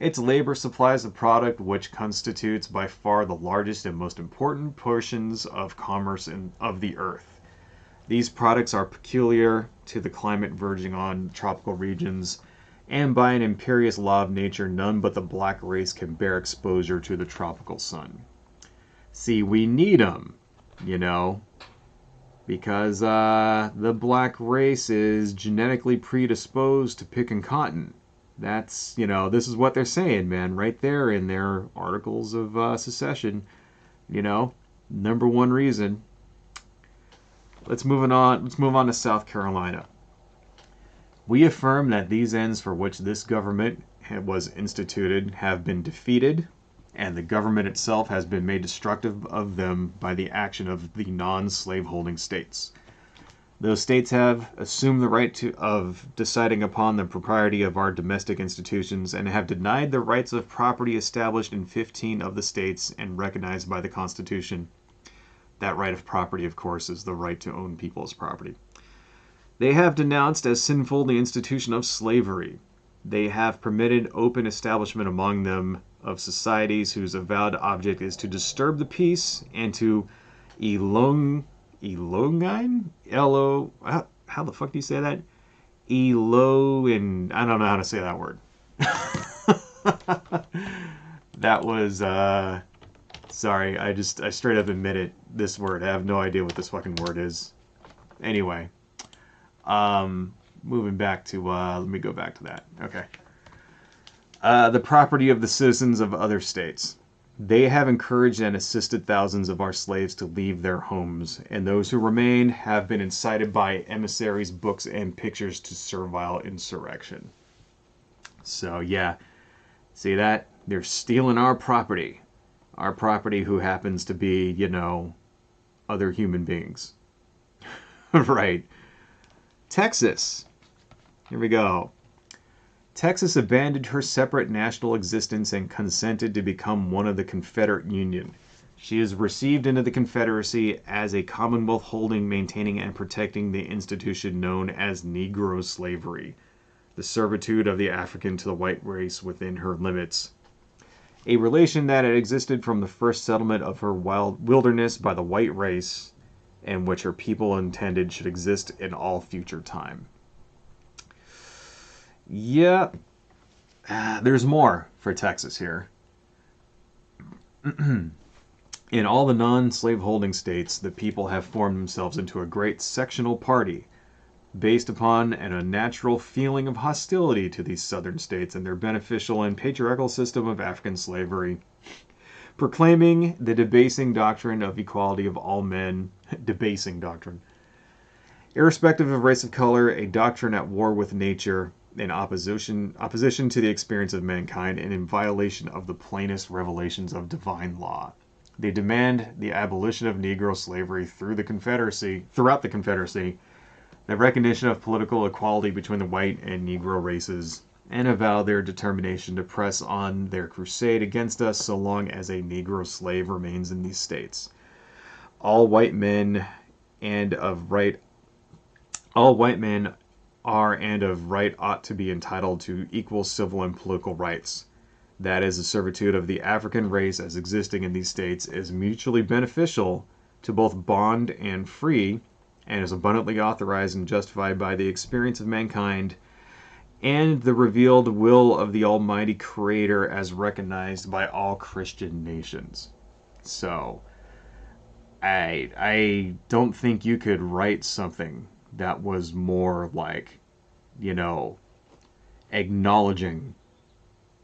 Its labor supplies a product which constitutes by far the largest and most important portions of commerce of the earth. These products are peculiar to the climate verging on tropical regions, and by an imperious law of nature, none but the black race can bear exposure to the tropical sun. See, we need them, because the black race is genetically predisposed to picking cotton. That's, this is what they're saying, man, right there in their Articles of Secession. Number one reason. Let's move on to South Carolina. We affirm that these ends for which this government was instituted have been defeated, and the government itself has been made destructive of them by the action of the non-slaveholding states. Those states have assumed the right of deciding upon the propriety of our domestic institutions and have denied the rights of property established in 15 of the states and recognized by the Constitution. That right of property, of course, is the right to own people's property. They have denounced as sinful the institution of slavery. They have permitted open establishment among them of societies whose avowed object is to disturb the peace and to elongine? L-O... How the fuck do you say that? And I don't know how to say that word. That was, sorry, I straight up admitted this word. I have no idea what this fucking word is. Anyway. Moving back to, let me go back to that. Okay. The property of the citizens of other states. They have encouraged and assisted thousands of our slaves to leave their homes, and those who remain have been incited by emissaries, books, and pictures to servile insurrection. So, yeah. See that? They're stealing our property. Our property who happens to be, you know, other human beings. Right. Texas. Here we go. Texas abandoned her separate national existence and consented to become one of the Confederate Union. She is received into the Confederacy as a commonwealth holding, maintaining, and protecting the institution known as Negro slavery, the servitude of the African to the white race within her limits. A relation that had existed from the first settlement of her wilderness by the white race, and which her people intended should exist in all future time. Yeah, there's more for Texas here. In all the non-slaveholding states, the people have formed themselves into a great sectional party, based upon an unnatural feeling of hostility to these southern states and their beneficial and patriarchal system of African slavery, proclaiming the debasing doctrine of equality of all men, debasing doctrine, irrespective of race of color, a doctrine at war with nature, in opposition to the experience of mankind, and in violation of the plainest revelations of divine law. They demand the abolition of Negro slavery throughout the Confederacy, the recognition of political equality between the white and Negro races, and avow their determination to press on their crusade against us so long as a Negro slave remains in these states. All white men are and of right ought to be entitled to equal civil and political rights. That is, the servitude of the African race as existing in these states is mutually beneficial to both bond and free, and is abundantly authorized and justified by the experience of mankind and the revealed will of the Almighty Creator as recognized by all Christian nations. So, I don't think you could write something that was more like, you know, acknowledging,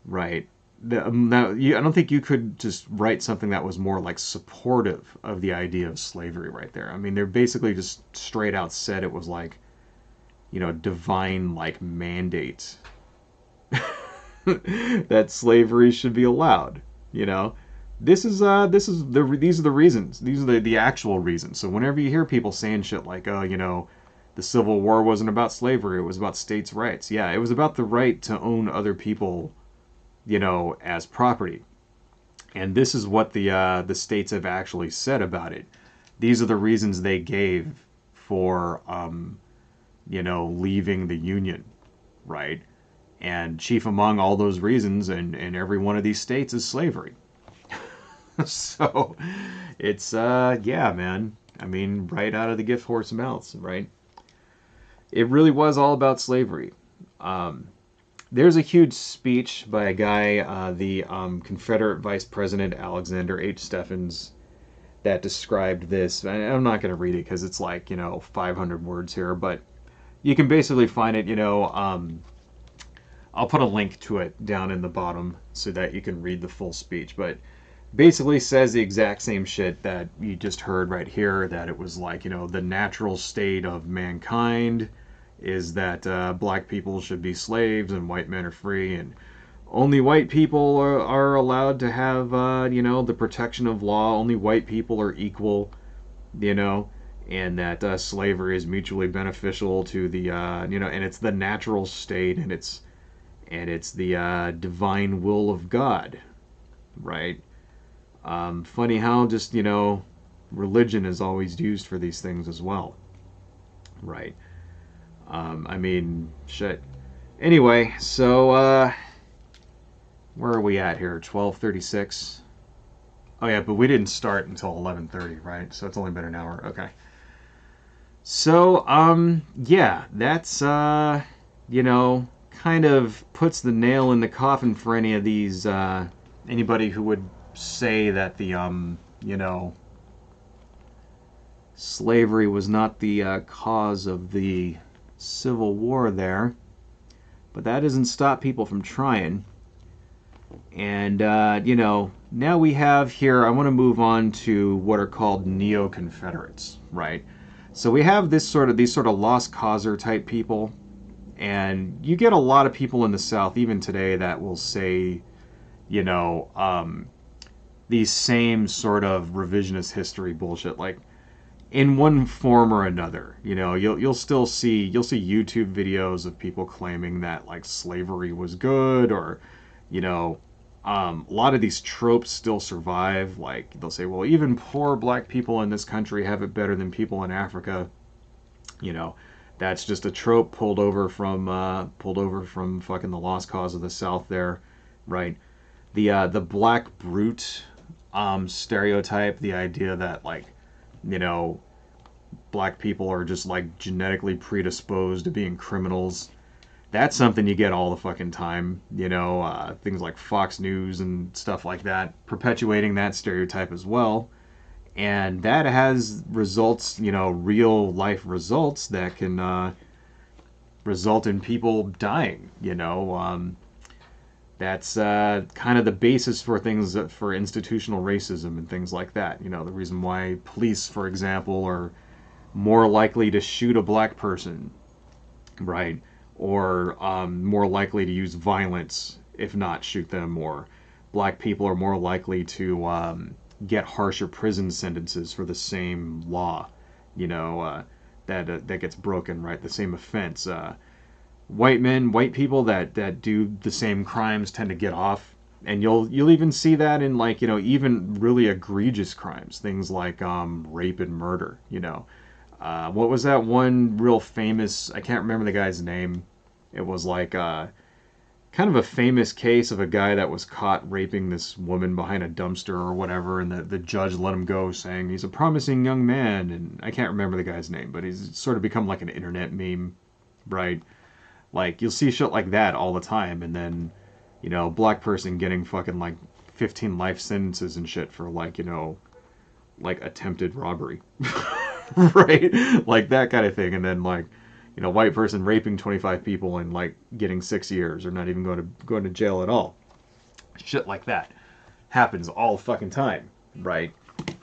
right? I don't think you could just write something that was more like supportive of the idea of slavery right there. I mean, they're basically just straight out said it was like, you know, divine like mandate that slavery should be allowed, you know. These are the reasons. These are the actual reasons. So whenever you hear people saying shit like, oh, you know, the Civil War wasn't about slavery, it was about states' rights. Yeah, it was about the right to own other people, you know, as property. And this is what the states have actually said about it. These are the reasons they gave for, you know, leaving the Union, right? And chief among all those reasons in every one of these states is slavery. So, it's, yeah, man. I mean, right out of the gift horse mouths, right? It really was all about slavery. There's a huge speech by a guy, the Confederate Vice President Alexander H. Stephens, that described this. I'm not going to read it because it's like, you know, 500 words here, but you can basically find it, you know, I'll put a link to it down in the bottom so that you can read the full speech, but basically says the exact same shit that you just heard right here, that it was like, you know, the natural state of mankind is that black people should be slaves and white men are free, and only white people are allowed to have, you know, the protection of law. Only white people are equal, you know, and that slavery is mutually beneficial to the and it's the natural state, and it's the divine will of God, right? Funny how just religion is always used for these things as well, right? I mean, shit. Anyway, so where are we at here? 12:36. Oh yeah, but we didn't start until 11:30, right? So it's only been an hour. Okay. So yeah, that's kind of puts the nail in the coffin for any of these anybody who would say that the slavery was not the cause of the Civil War there. But that doesn't stop people from trying. And, now we have here, I want to move on to what are called neo-Confederates, right? So we have these sort of lost causer type people. And you get a lot of people in the South, even today, that will say, these same sort of revisionist history bullshit. Like, in one form or another, you'll see YouTube videos of people claiming that like slavery was good, or a lot of these tropes still survive. Like they'll say, well, even poor black people in this country have it better than people in Africa. That's just a trope pulled over from fucking the Lost Cause of the South there, right? The black brute stereotype, the idea that like black people are just like genetically predisposed to being criminals. That's something you get all the fucking time, things like Fox News and stuff like that, perpetuating that stereotype as well. And that has results, real life results that can result in people dying, That's kind of the basis for things for institutional racism and things like that. The reason why police, for example, are more likely to shoot a black person, right? Or more likely to use violence, if not shoot them. Or black people are more likely to get harsher prison sentences for the same law, that gets broken, right? The same offense. White people that do the same crimes tend to get off, and you'll even see that in like even really egregious crimes, things like rape and murder. What was that one real famous? I can't remember the guy's name. It was like kind of a famous case of a guy that was caught raping this woman behind a dumpster or whatever, and the judge let him go, saying he's a promising young man. And I can't remember the guy's name, but he's sort of become like an internet meme, right? Like you'll see shit like that all the time, and then black person getting fucking like 15 life sentences and shit for like like attempted robbery. Right? Like that kind of thing. And then like, white person raping 25 people and like getting 6 years, or not even going to jail at all. Shit like that happens all fucking time, right?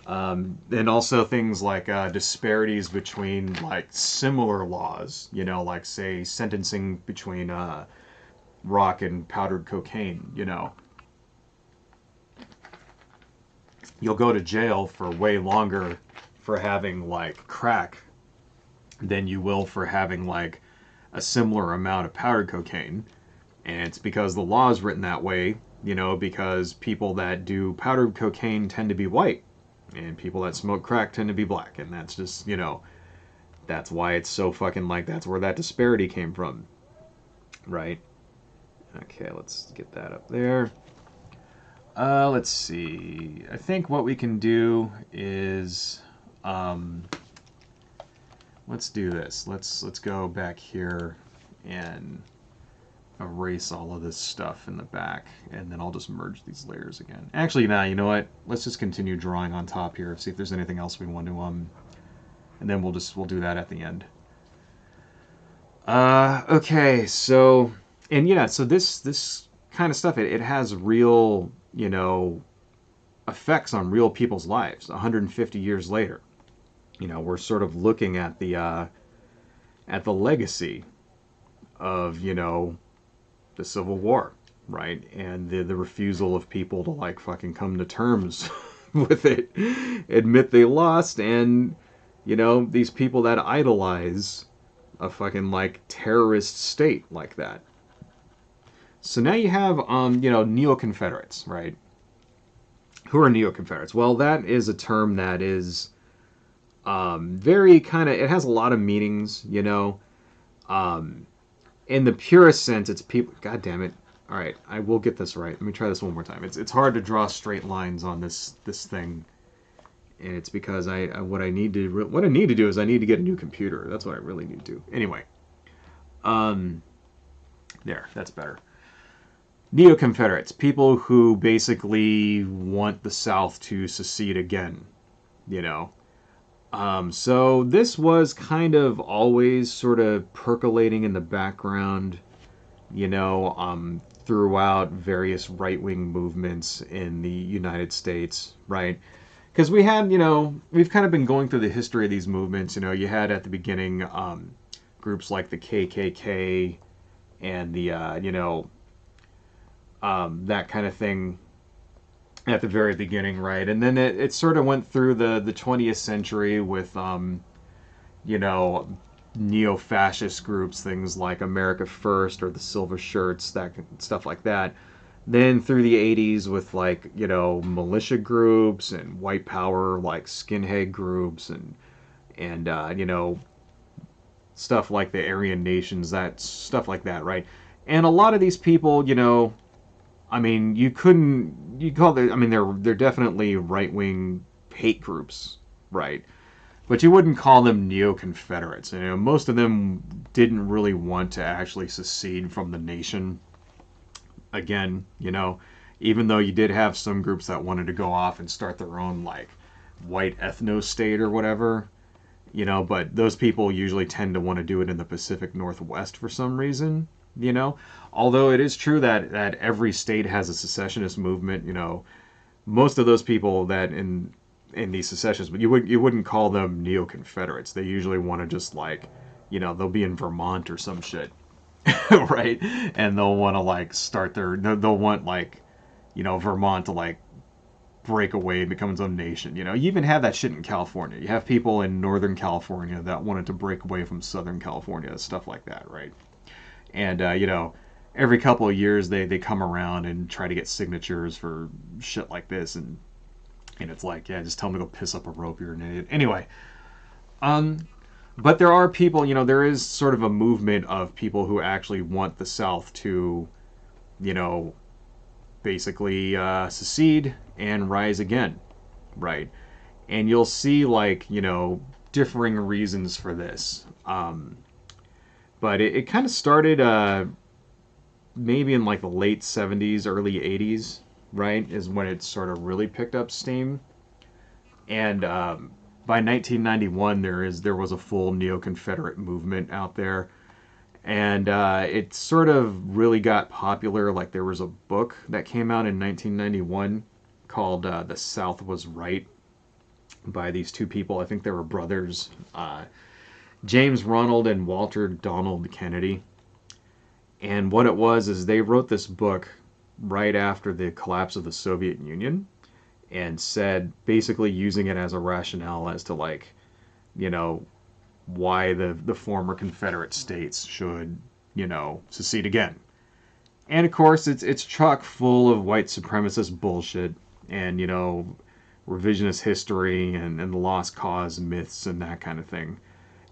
And also things like disparities between like similar laws, like say sentencing between rock and powdered cocaine, You'll go to jail for way longer for having like crack than you will for having like a similar amount of powdered cocaine. And it's because the law is written that way, because people that do powdered cocaine tend to be white, and people that smoke crack tend to be black. And that's just, that's why it's so fucking like, that's where that disparity came from, right? Okay, let's get that up there. Let's see. I think what we can do is, let's do this. Let's go back here and erase all of this stuff in the back, and then I'll just merge these layers again. Actually, now, you know what? Let's just continue drawing on top here, see if there's anything else we want to, and then we'll do that at the end. Okay, so, and yeah, so this kind of stuff, it has real, effects on real people's lives 150 years later. We're sort of looking at the legacy of, the Civil War, right? And the refusal of people to like fucking come to terms with it, admit they lost, and You know, these people that idolize a fucking like terrorist state like that. So now you have you know, neo-Confederates, right? Who are neo-Confederates? Well, that is a term that is very kind of, it has a lot of meanings, you know. Um, in the purest sense, it's people. God damn it! All right, I will get this right. Let me try this one more time. It's hard to draw straight lines on this thing, and it's because what I need to do is I need to get a new computer. That's what I really need to do. Anyway, um, there, that's better. Neo-Confederates, people who basically want the South to secede again. You know, so this was kind of always sort of percolating in the background, you know, throughout various right-wing movements in the United States, right? Because we had, you know, we've kind of been going through the history of these movements. You know, you had at the beginning groups like the KKK and the, you know, that kind of thing at the very beginning, right? And then it sort of went through the 20th century with, you know, neo-fascist groups, things like America First or the Silver Shirts, that stuff like that. Then through the 80s with like, you know, militia groups and white power like skinhead groups and you know, stuff like the Aryan Nations, that stuff like that, right? And a lot of these people, you know, I mean, you call I mean, they're definitely right-wing hate groups, right? But you wouldn't call them neo-Confederates. You know, most of them didn't really want to actually secede from the nation. Again, you know, even though you did have some groups that wanted to go off and start their own like white ethno-state or whatever, you know, but those people usually tend to want to do it in the Pacific Northwest for some reason, you know. Although it is true that every state has a secessionist movement, you know, most of those people that in these secessionists, but you wouldn't call them neo-Confederates. They usually want to just like, you know, they'll be in Vermont or some shit, right? And they'll want to like start they'll want like, you know, Vermont to like break away and become its own nation. You know, you even have that shit in California. You have people in Northern California that wanted to break away from Southern California, stuff like that, right? And you know, every couple of years they come around and try to get signatures for shit like this, and it's like, yeah, just tell them to go piss up a rope, you're an idiot. Anyway, but there are people, you know, there is sort of a movement of people who actually want the South to, you know, basically secede and rise again, right? And you'll see, like, you know, differing reasons for this. But it kind of started maybe in like the late 70s, early 80s, right? Is when it sort of really picked up steam. And by 1991, there was a full neo-Confederate movement out there. And it sort of really got popular. Like there was a book that came out in 1991 called The South Was Right by these two people. I think they were brothers, James Ronald and Walter Donald Kennedy. And what it was is they wrote this book right after the collapse of the Soviet Union and said, basically using it as a rationale as to like, you know, why the former Confederate states should, you know, secede again. And of course, it's chock full of white supremacist bullshit and, you know, revisionist history and the lost cause myths and that kind of thing.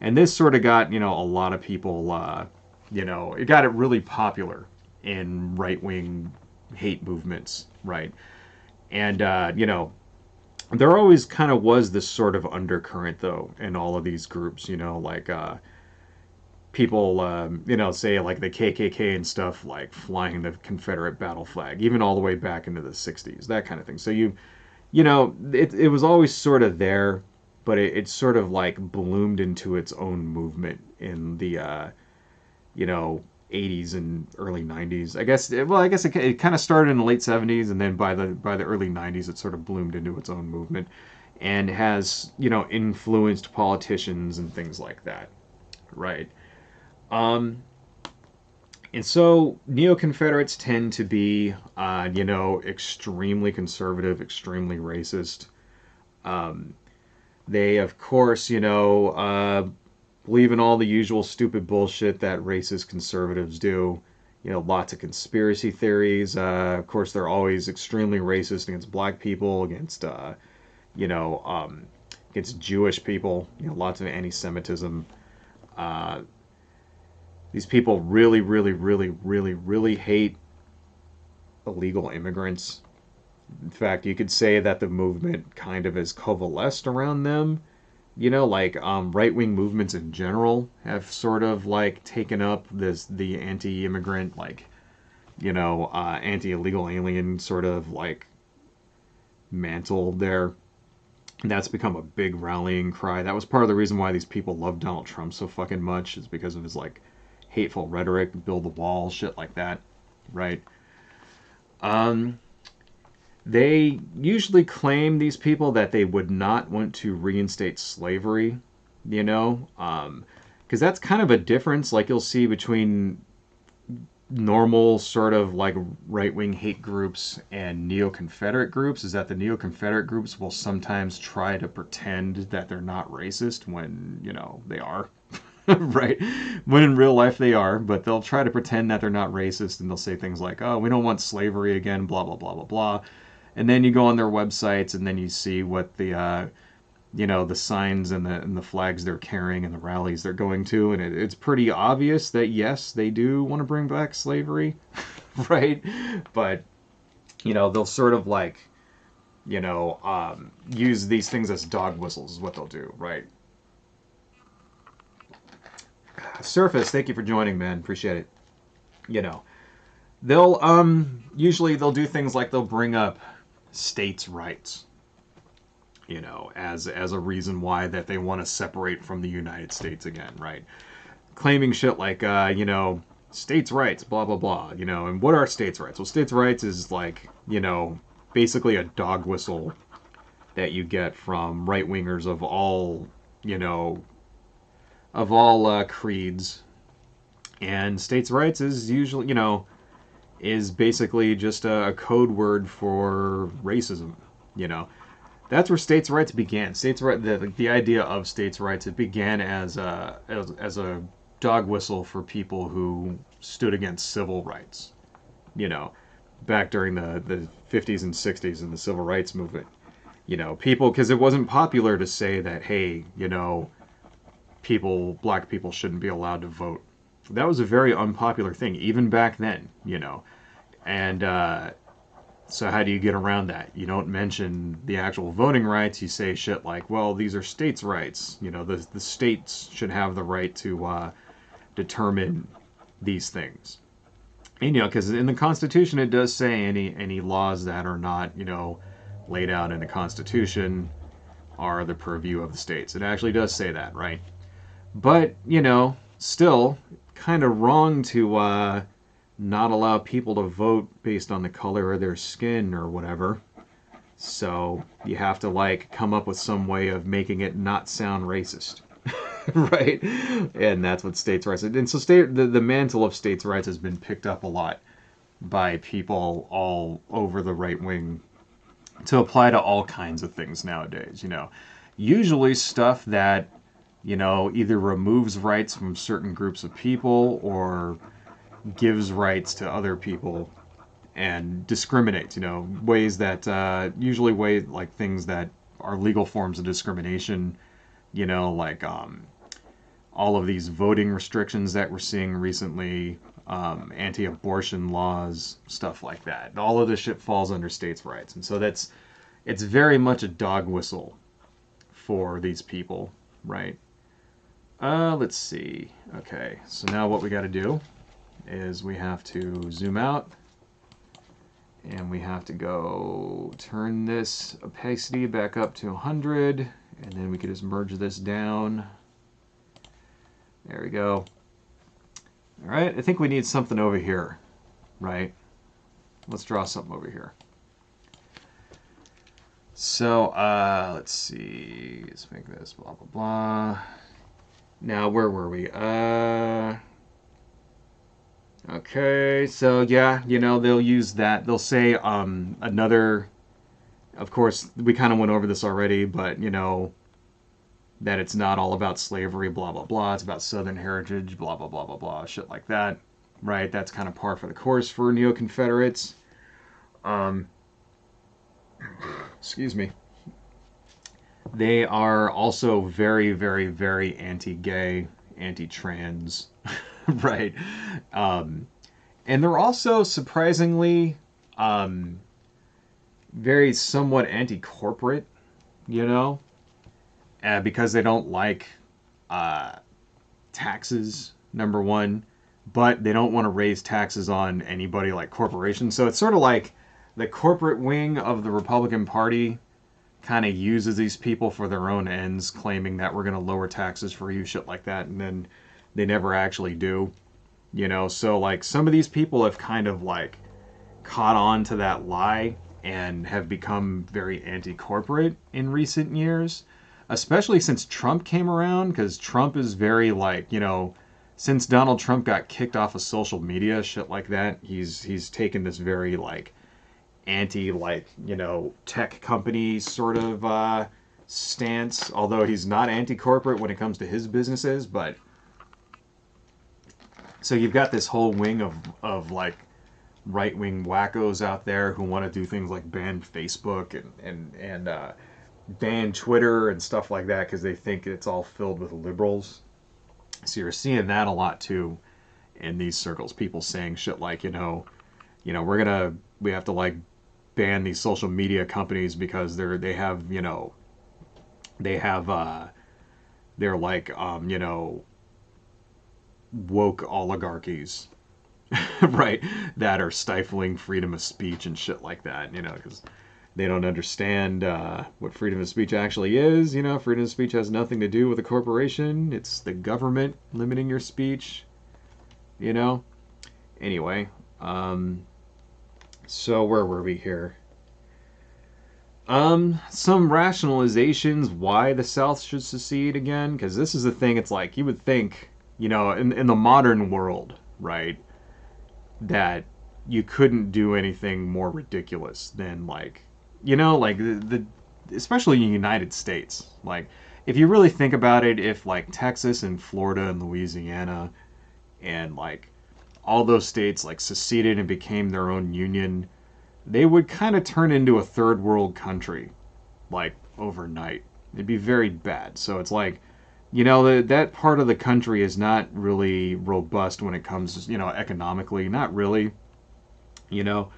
And this sort of got, you know, a lot of people, you know, it got it really popular in right-wing hate movements, right? And, you know, there always kind of was this sort of undercurrent, though, in all of these groups, you know, like people, you know, say like the KKK and stuff, like flying the Confederate battle flag, even all the way back into the 60s, that kind of thing. So you know, it was always sort of there, but it sort of like bloomed into its own movement in the, you know, 80s and early 90s. I guess it kind of started in the late 70s, and then by the early 90s it sort of bloomed into its own movement and has, you know, influenced politicians and things like that, right? And so neo-Confederates tend to be, you know, extremely conservative, extremely racist. They, of course, believe in all the usual stupid bullshit that racist conservatives do. Lots of conspiracy theories. Of course, they're always extremely racist against black people, you know, um, against Jewish people. Lots of anti-Semitism. Uh, these people really, really, really, really, really hate illegal immigrants. In fact, you could say that the movement kind of has coalesced around them. Right-wing movements in general have sort of like taken up the anti-immigrant, anti-illegal alien sort of like mantle there. And that's become a big rallying cry. That was part of the reason why these people love Donald Trump so fucking much, is because of his like hateful rhetoric, build the wall, shit like that, right? Um, They usually claim, these people, that they would not want to reinstate slavery, because that's kind of a difference, like you'll see between normal sort of like right-wing hate groups and neo-Confederate groups, is that the neo-Confederate groups will sometimes try to pretend that they're not racist when, they are. Right? When in real life they are, but they'll try to pretend that they're not racist, and they'll say things like, oh, we don't want slavery again, blah, blah, blah, blah, blah. And then you go on their websites, and then you see what the signs and the flags they're carrying and the rallies they're going to, and it's pretty obvious that yes, they do want to bring back slavery, right? But they'll sort of like use these things as dog whistles is what they'll do, right? Surface, thank you for joining, man. Appreciate it. They'll usually they'll do things like they'll bring up states' rights, as a reason why that they want to separate from the United States again, right? Claiming shit like states' rights, blah blah blah, and what are states' rights? Well, states' rights is like, basically a dog whistle that you get from right wingers of all, creeds. And states' rights is usually, is basically just a code word for racism. That's where states' rights began. States' right, the idea of states' rights, it began as a dog whistle for people who stood against civil rights. Back during the 50s and 60s in the civil rights movement. People, because it wasn't popular to say that, hey, black people shouldn't be allowed to vote. That was a very unpopular thing, even back then, And so how do you get around that? You don't mention the actual voting rights. You say shit like, well, these are states' rights. The states should have the right to determine these things. And, because in the Constitution it does say any laws that are not, laid out in the Constitution are the purview of the states. It actually does say that, right? But, still kind of wrong to not allow people to vote based on the color of their skin or whatever. So you have to like come up with some way of making it not sound racist. Right? And that's what states' rights. And so the mantle of states' rights has been picked up a lot by people all over the right wing to apply to all kinds of things nowadays. Usually stuff that either removes rights from certain groups of people or gives rights to other people and discriminates, ways that, usually ways like things that are legal forms of discrimination, like all of these voting restrictions that we're seeing recently, anti-abortion laws, stuff like that. All of this shit falls under states' rights. And so it's very much a dog whistle for these people, right? Let's see. Okay, so now what we got to do is we have to zoom out, and we have to go turn this opacity back up to 100, and then we can just merge this down. There we go. All right, I think we need something over here, right? Let's draw something over here. So, let's see. Let's make this blah, blah, blah. Now, where were we? Okay, so yeah, they'll use that. They'll say another, of course, we kind of went over this already, but, that it's not all about slavery, blah, blah, blah. It's about Southern heritage, blah, blah, blah, blah, blah, shit like that, right? That's kind of par for the course for neo-Confederates. Excuse me. They are also very, very, very anti-gay, anti-trans, right? And they're also surprisingly very somewhat anti-corporate, you know, because they don't like taxes, number one, but they don't want to raise taxes on anybody like corporations. So it's sort of like the corporate wing of the Republican Party kind of uses these people for their own ends, claiming that we're going to lower taxes for you, shit like that, and then they never actually do, you know. So like some of these people have kind of like caught on to that lie and have become very anti-corporate in recent years, especially since Trump came around, because Trump is very like, you know, since Donald Trump got kicked off of social media, shit like that, he's taken this very like anti, like, you know, tech company sort of stance, although he's not anti-corporate when it comes to his businesses. But so you've got this whole wing of like right-wing wackos out there who want to do things like ban Facebook and ban Twitter and stuff like that because they think it's all filled with liberals. So you're seeing that a lot too in these circles. People saying shit like, you know, we have to like ban these social media companies because they have they're like you know, woke oligarchies, right, that are stifling freedom of speech and shit like that, you know, because they don't understand what freedom of speech actually is. You know, freedom of speech has nothing to do with a corporation. It's the government limiting your speech, you know. Anyway, so where were we here? Some rationalizations why the South should secede again, because this is the thing. It's like you would think, you know, in the modern world, right, that you couldn't do anything more ridiculous than like, you know, like the especially in the United States. Like, if you really think about it, if like Texas and Florida and Louisiana and like all those states like seceded and became their own union, they would kind of turn into a third world country like overnight. It'd be very bad. So it's like, you know, that part of the country is not really robust when it comes, you know, economically. Not really, you know.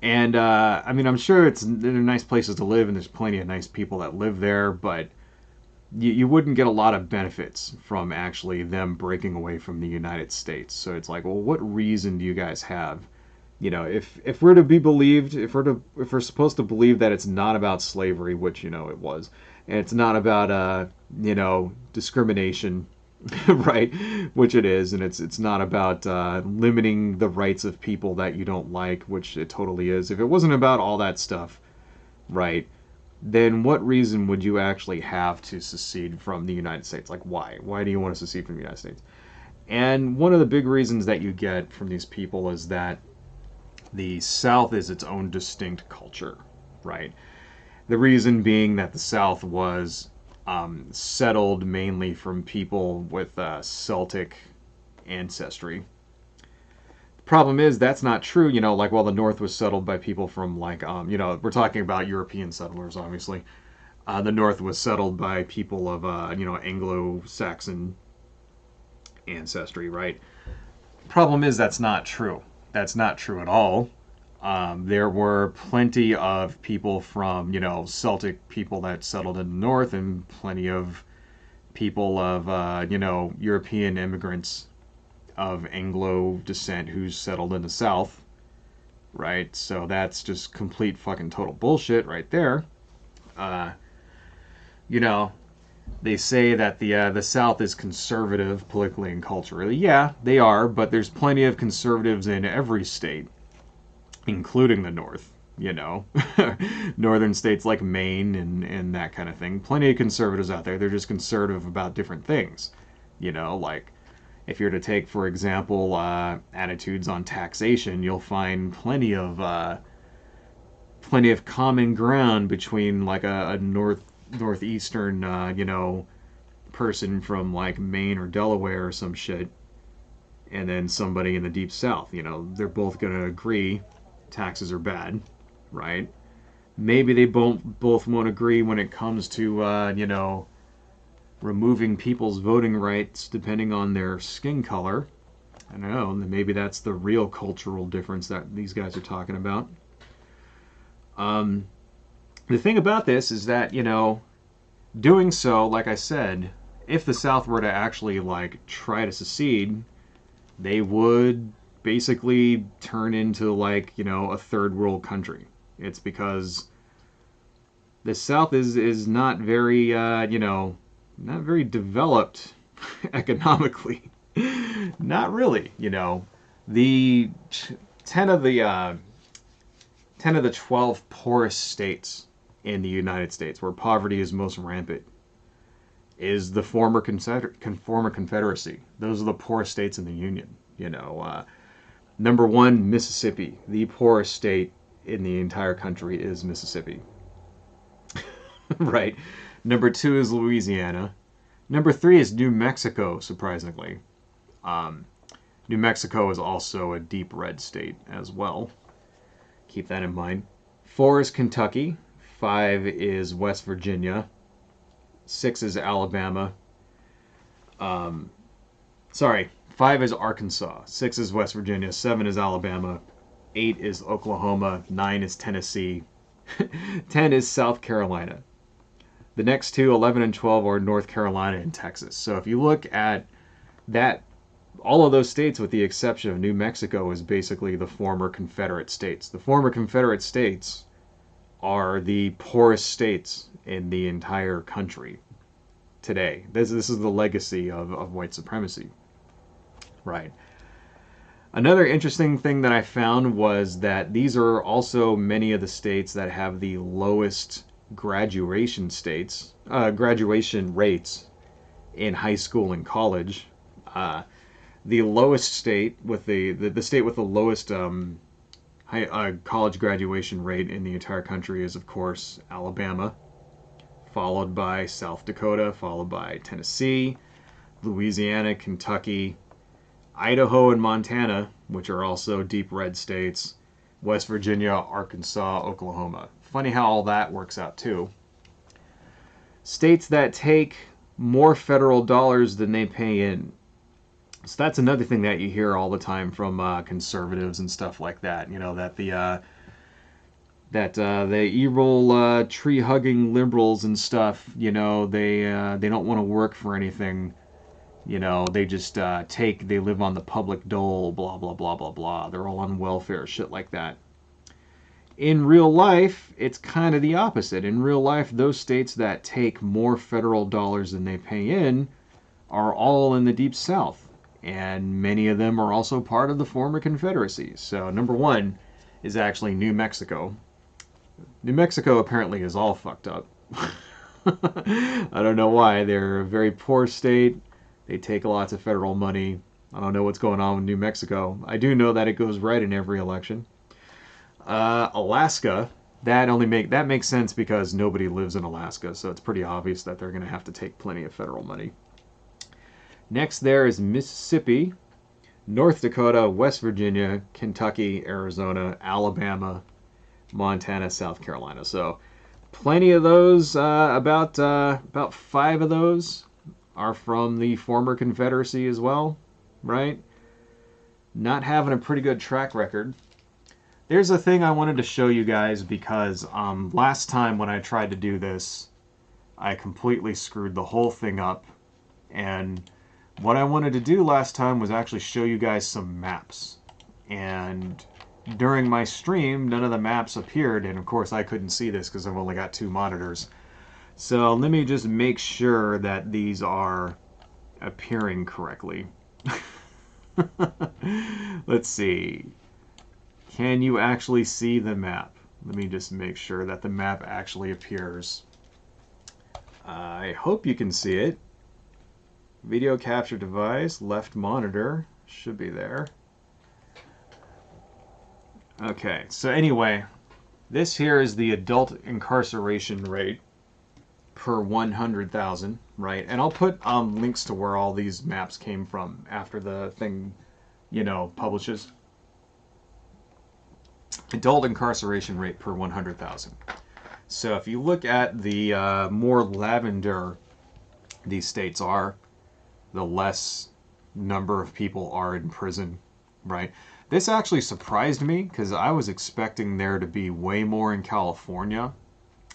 And I mean, I'm sure they're nice places to live, and there's plenty of nice people that live there, but you wouldn't get a lot of benefits from actually them breaking away from the United States. So it's like, well, what reason do you guys have? You know, if we're to be believed, if we're supposed to believe that it's not about slavery, which, you know, it was, and it's not about you know, discrimination, right, which it is, and it's not about limiting the rights of people that you don't like, which it totally is. If it wasn't about all that stuff, right, then what reason would you actually have to secede from the United States? Like, why? Why do you want to secede from the United States? And one of the big reasons that you get from these people is that the South is its own distinct culture, right? The reason being that the South was settled mainly from people with Celtic ancestry. The problem is that's not true, you know, like while the North was settled by people from like, you know, we're talking about European settlers, obviously. The North was settled by people of, you know, Anglo-Saxon ancestry, right? Problem is that's not true. That's not true at all. There were plenty of people from, you know, Celtic people that settled in the North, and plenty of people of, you know, European immigrants of Anglo descent who settled in the South, right? So that's just complete fucking total bullshit right there. You know, they say that the South is conservative politically and culturally. Yeah, they are, but there's plenty of conservatives in every state, including the North, you know. Northern states like Maine and that kind of thing. Plenty of conservatives out there. They're just conservative about different things, you know, like if you're to take, for example, attitudes on taxation, you'll find plenty of common ground between like a northeastern, you know, person from like Maine or Delaware or some shit, and then somebody in the deep south. You know, they're both going to agree taxes are bad, right? Maybe they both won't agree when it comes to, you know, removing people's voting rights depending on their skin color. I don't know, maybe that's the real cultural difference that these guys are talking about. The thing about this is that, you know, doing so, like I said, if the South were to actually, like, try to secede, they would basically turn into, like, you know, a third world country. It's because the South is not very, you know, not very developed economically. Not really, you know. The 10 of the 12 poorest states in the United States, where poverty is most rampant, is the former Confederacy. Those are the poorest states in the Union. You know, number one, Mississippi. The poorest state in the entire country is Mississippi. Right. Number two is Louisiana. Number three is New Mexico, surprisingly. New Mexico is also a deep red state as well. Keep that in mind. 4 is Kentucky. 5 is West Virginia. 6 is Alabama. Sorry, 5 is Arkansas. 6 is West Virginia. 7 is Alabama. 8 is Oklahoma. 9 is Tennessee. 10 is South Carolina. The next two, 11 and 12, are North Carolina and Texas. So if you look at that, all of those states, with the exception of New Mexico, is basically the former Confederate states. The former Confederate states are the poorest states in the entire country today. This is the legacy of white supremacy. Right. Another interesting thing that I found was that these are also many of the states that have the lowest graduation rates in high school and college. The lowest state with the state with the lowest college graduation rate in the entire country is, of course, Alabama, followed by South Dakota, followed by Tennessee, Louisiana, Kentucky, Idaho, and Montana, which are also deep red states, West Virginia, Arkansas, Oklahoma. Funny how all that works out, too. States that take more federal dollars than they pay in. So that's another thing that you hear all the time from conservatives and stuff like that. You know, that the evil tree-hugging liberals and stuff, you know, they don't want to work for anything. You know, they just they live on the public dole, blah, blah, blah, blah, blah. They're all on welfare, shit like that. In real life, it's kind of the opposite. In real life, those states that take more federal dollars than they pay in are all in the Deep South. And many of them are also part of the former Confederacy. So number one is actually New Mexico. New Mexico apparently is all fucked up. I don't know why. They're a very poor state. They take lots of federal money. I don't know what's going on with New Mexico. I do know that it goes red in every election. Alaska, that makes sense because nobody lives in Alaska, so it's pretty obvious that they're going to have to take plenty of federal money. Next there is Mississippi, North Dakota, West Virginia, Kentucky, Arizona, Alabama, Montana, South Carolina. So plenty of those, about 5 of those are from the former Confederacy as well, right? Not having a pretty good track record. There's a thing I wanted to show you guys because last time when I tried to do this, I completely screwed the whole thing up. And what I wanted to do last time was actually show you guys some maps. And during my stream, none of the maps appeared. And of course, I couldn't see this because I've only got 2 monitors. So let me just make sure that these are appearing correctly. Let's see. Can you actually see the map? Let me just make sure that the map actually appears. I hope you can see it. Video capture device, left monitor, should be there. Okay, so anyway, this here is the adult incarceration rate per 100,000, right? And I'll put links to where all these maps came from after the thing, you know, publishes. Adult incarceration rate per 100,000. So if you look at the more lavender these states are, the less number of people are in prison, right? This actually surprised me because I was expecting there to be way more in California,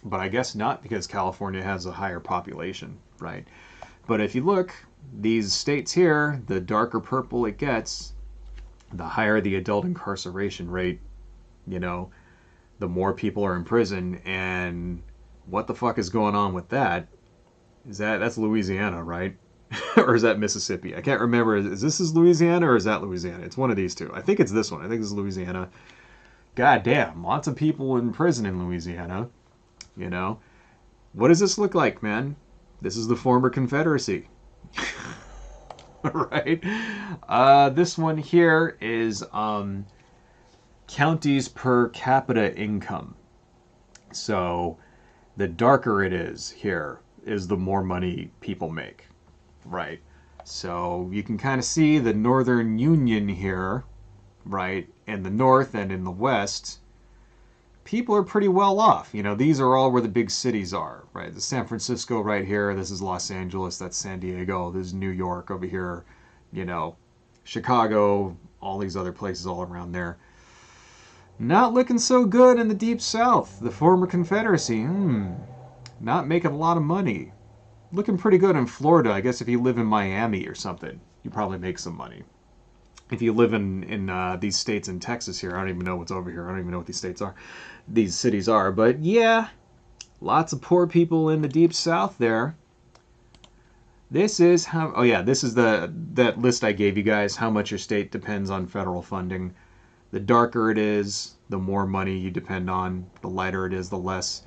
but I guess not because California has a higher population, right? But if you look, these states here, the darker purple it gets, the higher the adult incarceration rate, you know, the more people are in prison. And what the fuck is going on with that? That's Louisiana, right? Or is that Mississippi? I can't remember. Is this Louisiana or is that Louisiana? It's one of these two. I think it's this one. I think this is Louisiana. God damn, lots of people in prison in Louisiana. You know? What does this look like, man? This is the former Confederacy. Right? This one here is counties per capita income. So the darker it is here is the more money people make. Right. So you can kind of see the Northern Union here, right? In the north and in the west, people are pretty well off. You know, these are all where the big cities are, right? The San Francisco right here. This is Los Angeles. That's San Diego. This is New York over here. You know, Chicago, all these other places all around there. Not looking so good in the Deep South, the former Confederacy. Not making a lot of money. Looking pretty good in Florida. I guess if you live in Miami or something, you probably make some money. If you live in these states in Texas here, I don't even know what's over here. I don't even know what these states are. These cities are. But yeah, lots of poor people in the Deep South there. This is how, oh yeah, this is that list I gave you guys, how much your state depends on federal funding. The darker it is, the more money you depend on. The lighter it is, the less.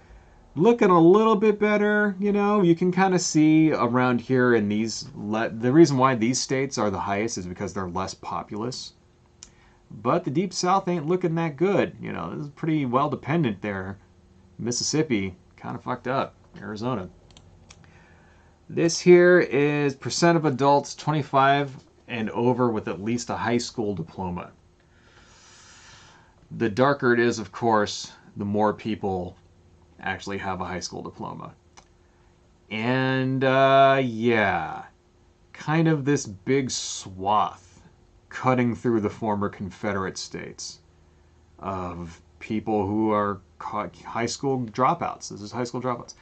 Looking a little bit better, you know, you can kind of see around here in these, the reason why these states are the highest is because they're less populous. But the Deep South ain't looking that good. You know, this is pretty well dependent there. Mississippi, kind of fucked up. Arizona. This here is percent of adults 25 and over with at least a high school diploma. The darker it is, of course, the more people actually have a high school diploma. And yeah, kind of this big swath cutting through the former Confederate states of people who are high school dropouts. This is high school dropouts.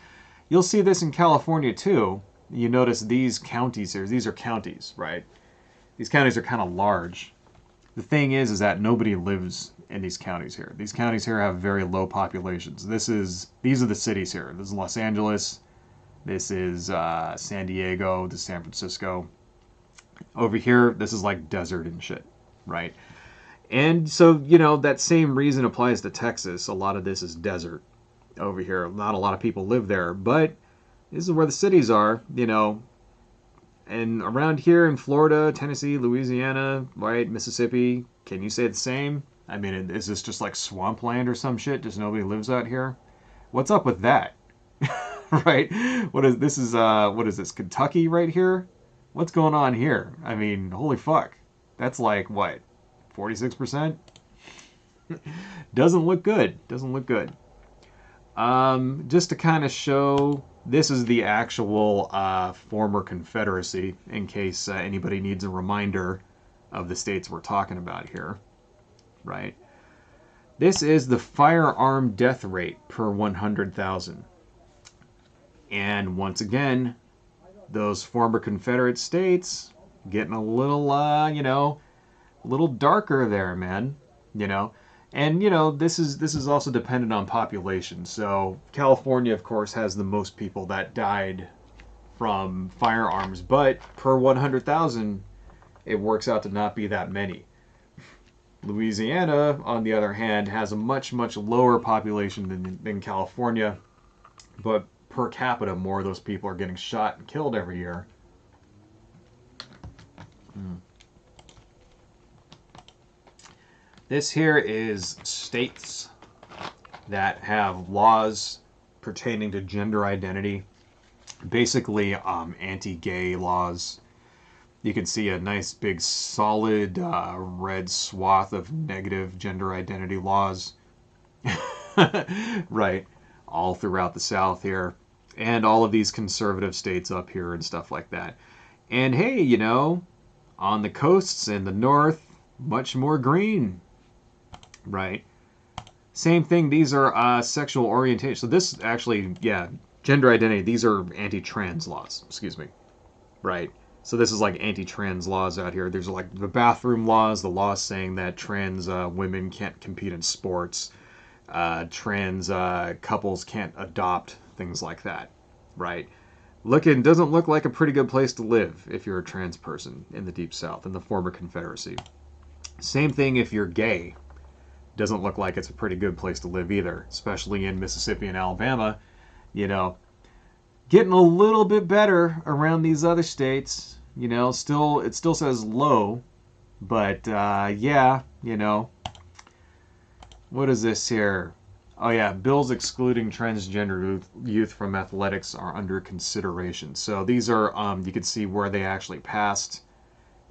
You'll see this in California too. You notice these counties here. These are counties, right? These counties are kind of large. The thing is that nobody lives in these counties here. These counties here have very low populations. These are the cities here. This is Los Angeles. This is San Diego. This is San Francisco. Over here, this is like desert and shit, right? And so, you know, that same reason applies to Texas. A lot of this is desert over here. Not a lot of people live there, but this is where the cities are, you know. And around here in Florida, Tennessee, Louisiana, right, Mississippi, can you say the same? I mean, is this just like swampland or some shit? Just nobody lives out here? What's up with that? Right? What is this, Kentucky right here? What's going on here? I mean, holy fuck. That's like, what, 46%? Doesn't look good. Doesn't look good. Just to kind of show, this is the actual former Confederacy, in case anybody needs a reminder of the states we're talking about here. Right? This is the firearm death rate per 100,000. And once again, those former Confederate states getting a little, you know, a little darker there, man. You know, and you know, this is also dependent on population. So California, of course, has the most people that died from firearms, but per 100,000, it works out to not be that many. Louisiana, on the other hand, has a much, much lower population than California, but per capita, more of those people are getting shot and killed every year. This here is states that have laws pertaining to gender identity. basically anti-gay laws. You can see a nice big solid red swath of negative gender identity laws. Right, all throughout the South here, and all of these conservative states up here and stuff like that. And hey, on the coasts in the north, much more green, right? Same thing, these are sexual orientation. So this actually, yeah, gender identity, these are anti-trans laws, excuse me, right? So this is like anti-trans laws out here. There's like the bathroom laws, the laws saying that trans women can't compete in sports, trans couples can't adopt, things like that, right? Doesn't look like a pretty good place to live if you're a trans person in the Deep South, in the former Confederacy. Same thing if you're gay. Doesn't look like it's a pretty good place to live either, especially in Mississippi and Alabama. You know, getting a little bit better around these other states. It still says low, but yeah, what is this here? Oh yeah, bills excluding transgender youth from athletics are under consideration. So these are, you can see where they actually passed,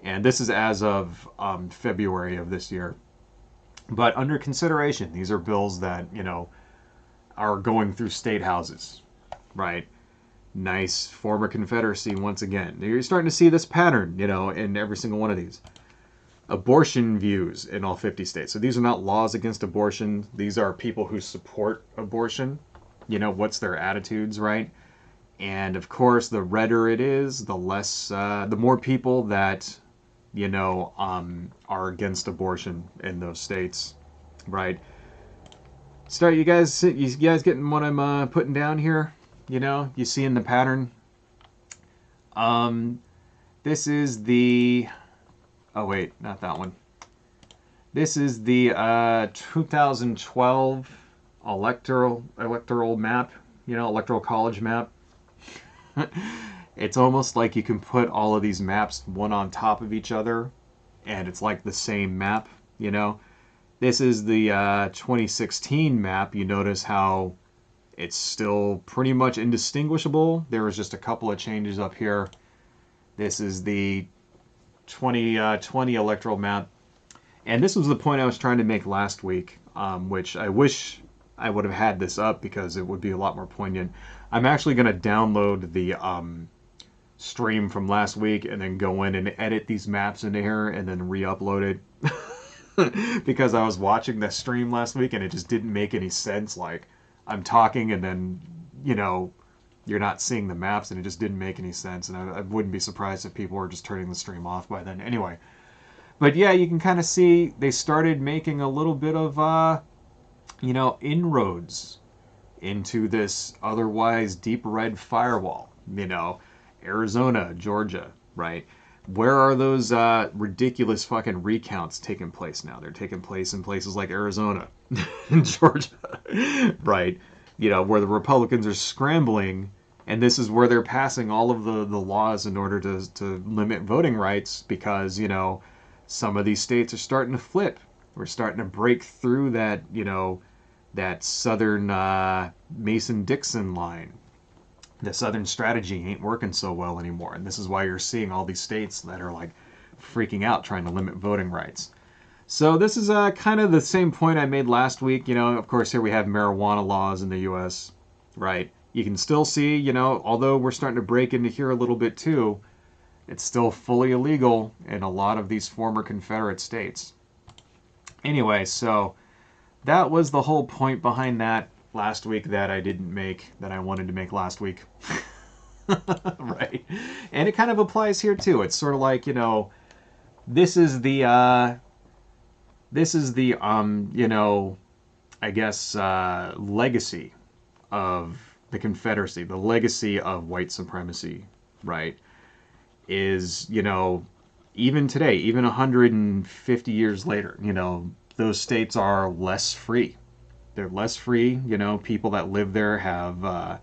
and this is as of February of this year. But under consideration, these are bills that, are going through state houses, right? Nice former Confederacy once again. You're starting to see this pattern, in every single one of these. Abortion views in all 50 states. So these are not laws against abortion. These are people who support abortion. What's their attitudes, right? And of course, the redder it is, the less, the more people that, are against abortion in those states, right? You guys getting what I'm putting down here? You seeing the pattern? This is the, oh wait, not that one. This is the 2012 electoral map, electoral college map. It's almost like you can put all of these maps one on top of each other, and it's like the same map, This is the 2016 map. You notice how it's still pretty much indistinguishable. There was just a couple of changes up here. This is the 2020 electoral map. And this was the point I was trying to make last week, which I wish I would have had this up because it would be a lot more poignant. I'm actually going to download the stream from last week and then go in and edit these maps into here and then re-upload it. Because I was watching the stream last week and it just didn't make any sense. Like, I'm talking and then, you're not seeing the maps, and it just didn't make any sense. And I wouldn't be surprised if people were just turning the stream off by then. Anyway. But yeah, you can kind of see they started making a little bit of, inroads into this otherwise deep red firewall. Arizona, Georgia, right? Where are those ridiculous fucking recounts taking place now? They're taking place in places like Arizona and Georgia, right? Where the Republicans are scrambling, and this is where they're passing all of the laws in order to limit voting rights because, some of these states are starting to flip. We're starting to break through that, that southern Mason-Dixon line. The southern strategy ain't working so well anymore. And this is why you're seeing all these states that are like freaking out trying to limit voting rights. So this is kind of the same point I made last week. Of course, here we have marijuana laws in the U.S., right? You can still see, although we're starting to break into here a little bit too, it's still fully illegal in a lot of these former Confederate states. Anyway, so that was the whole point behind that last week that I didn't make, that I wanted to make last week. Right? And it kind of applies here too. It's sort of like, this is the, I guess, legacy of the Confederacy, the legacy of white supremacy, right? Is, even today, even 150 years later, those states are less free. They're less free. People that live there have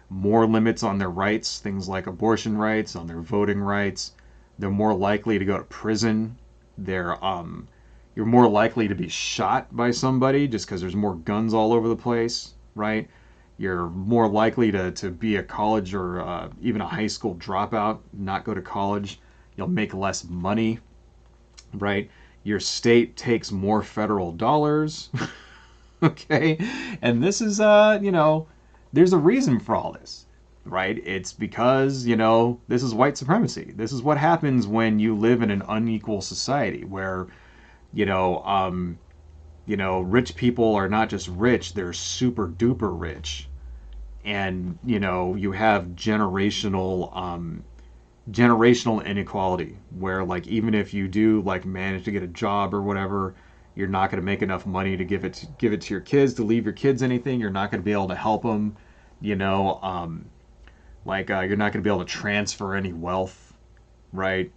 more limits on their rights, things like abortion rights, on their voting rights. They're more likely to go to prison. You're more likely to be shot by somebody just because there's more guns all over the place, right? You're more likely to be a college or even a high school dropout, not go to college. You'll make less money, right? Your state takes more federal dollars. Okay, and this is there's a reason for all this, right? It's because this is white supremacy. This is what happens when you live in an unequal society where you know um rich people are not just rich, they're super duper rich. And you have generational inequality where, like, even if you do like manage to get a job or whatever, you're not going to make enough money to give it to your kids, to leave your kids anything. You're not going to be able to help them, you know you're not going to be able to transfer any wealth, right?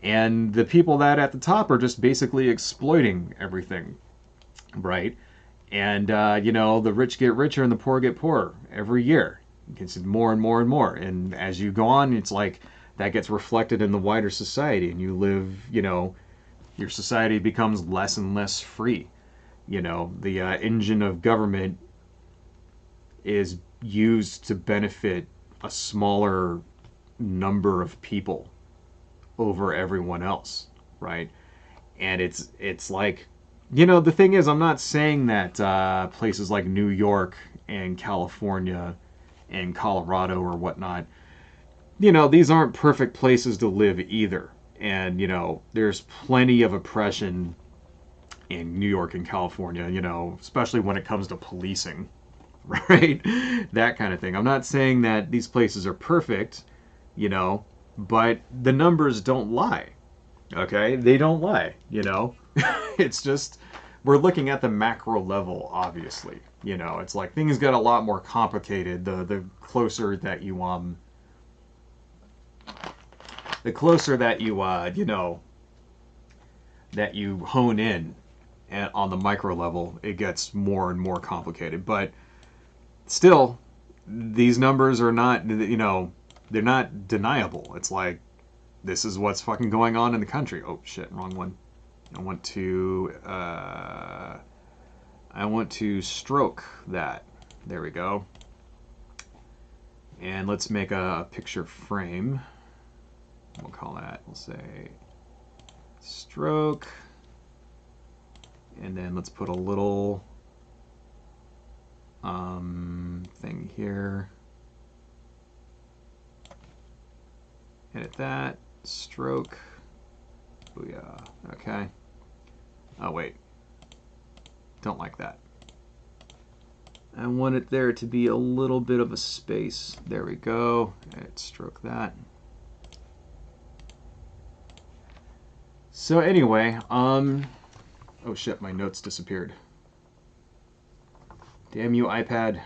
And the people that at the top are just basically exploiting everything, right? And the rich get richer and the poor get poorer every year. It gets more and more and more. And as you go on, it's like that gets reflected in the wider society, and you live, your society becomes less and less free. The engine of government is used to benefit a smaller number of people over everyone else, right? And it's like, the thing is, I'm not saying that places like New York and California and Colorado or whatnot, these aren't perfect places to live either. And, there's plenty of oppression in New York and California, especially when it comes to policing, right? That kind of thing. I'm not saying that these places are perfect, but the numbers don't lie. Okay? They don't lie, It's just, we're looking at the macro level, obviously. It's like things get a lot more complicated the closer that you that you hone in and on the micro level, it gets more and more complicated. But still, these numbers are not, they're not deniable. It's like, this is what's fucking going on in the country. Oh shit, wrong one. I want to stroke that. There we go. And let's make a picture frame. We'll call that, we'll say stroke. And then let's put a little thing here. Edit that. Stroke. Booyah. Okay. Oh, wait. Don't like that. I want it there to be a little bit of a space. There we go. Let's stroke that. So anyway, oh shit, my notes disappeared. Damn you, iPad.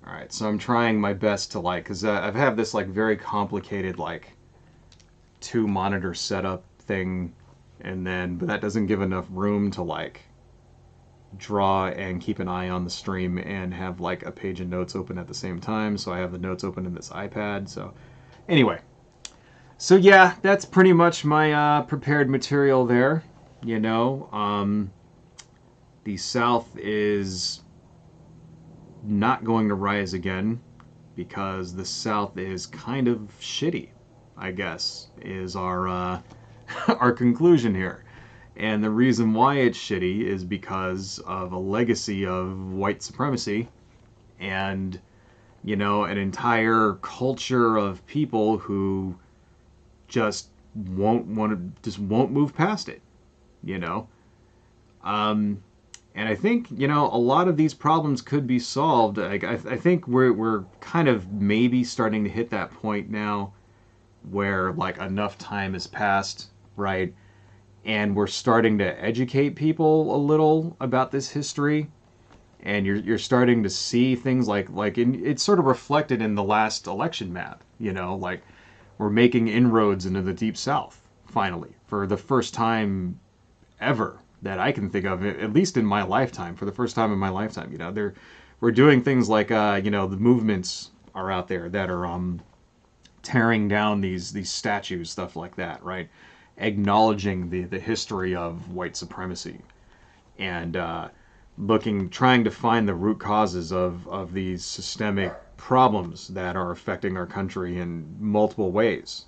Alright, so I'm trying my best to because I have this very complicated 2-monitor setup thing, but that doesn't give enough room to draw and keep an eye on the stream and have a page of notes open at the same time. So I have the notes open in this iPad. So anyway, so yeah, that's pretty much my prepared material there. The South is not going to rise again because the South is kind of shitty, I guess, is our our conclusion here. And the reason why it's shitty is because of a legacy of white supremacy and, an entire culture of people who just won't move past it, and I think, a lot of these problems could be solved. I think we're kind of maybe starting to hit that point now where enough time has passed, right? And we're starting to educate people a little about this history, and you're starting to see things it's sort of reflected in the last election map. We're making inroads into the Deep South finally for the first time ever that I can think of, at least in my lifetime. For the first time in my lifetime, we're doing things the movements are out there that are tearing down these statues, stuff like that, right? Acknowledging the history of white supremacy. And trying to find the root causes of these systemic problems that are affecting our country in multiple ways.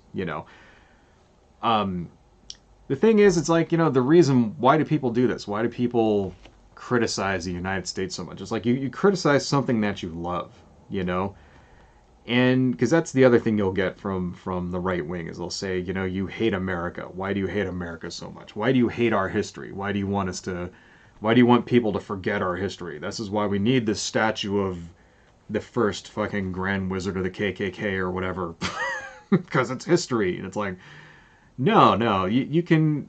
The thing is, it's like, the reason, why do people do this? Why do people criticize the United States so much? It's like you criticize something that you love, and because that's the other thing you'll get from the right wing is they'll say, you hate America. Why do you hate America so much? Why do you hate our history? Why do you want people to forget our history? This is why we need this statue of the first fucking Grand Wizard of the KKK or whatever, because it's history. And it's like, no, you can,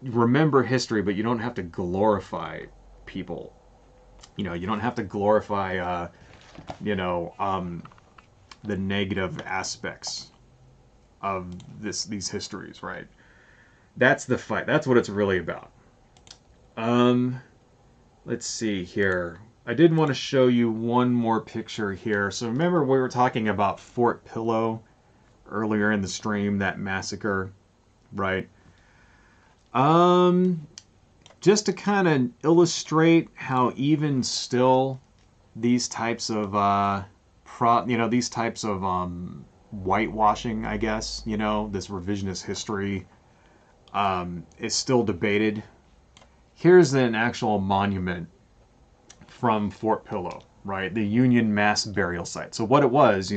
remember history, but you don't have to glorify people. You don't have to glorify, the negative aspects of these histories, right? That's the fight. That's what it's really about. Let's see here. I did want to show you one more picture here. So remember we were talking about Fort Pillow earlier in the stream, that massacre, right? Just to kind of illustrate how even still these types of these types of whitewashing, I guess, this revisionist history is still debated. Here's an actual monument from Fort Pillow, right? The Union Mass Burial Site. So what it was,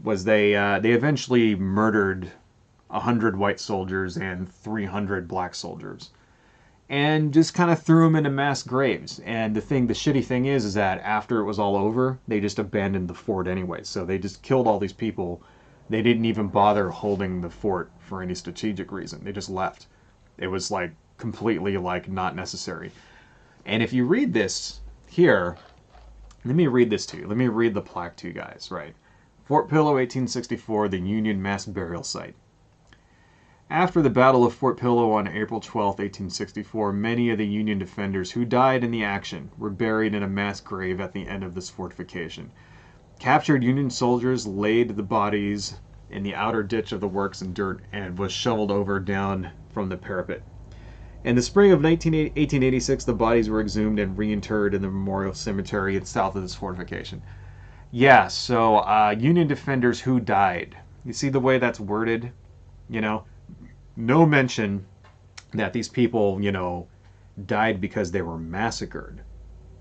was they eventually murdered 100 white soldiers and 300 black soldiers, and just kind of threw them into mass graves. And the shitty thing is that after it was all over, they just abandoned the fort anyway. So they just killed all these people. They didn't even bother holding the fort for any strategic reason. They just left. It was like completely like not necessary. And if you read this here, let me read this to you. Let me read the plaque to you guys, right? Fort Pillow, 1864, the Union Mass Burial Site. After the Battle of Fort Pillow on April 12, 1864, many of the Union defenders who died in the action were buried in a mass grave at the end of this fortification. Captured Union soldiers laid the bodies in the outer ditch of the works in dirt and was shoveled over down from the parapet. In the spring of 1886, the bodies were exhumed and reinterred in the Memorial Cemetery south of this fortification. Yeah, so Union defenders who died. You see the way that's worded? No mention that these people, died because they were massacred,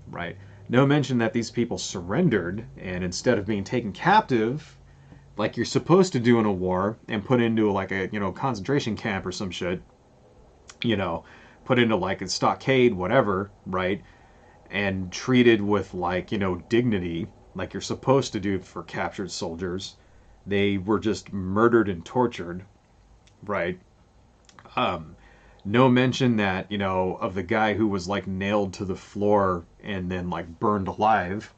right? No mention that these people surrendered, and instead of being taken captive, like you're supposed to do in a war, and put into like a, concentration camp or some shit, put into like a stockade, whatever, right? And treated with like, dignity, like you're supposed to do for captured soldiers. They were just murdered and tortured, right? No mention that, of the guy who was like nailed to the floor and then like burned alive,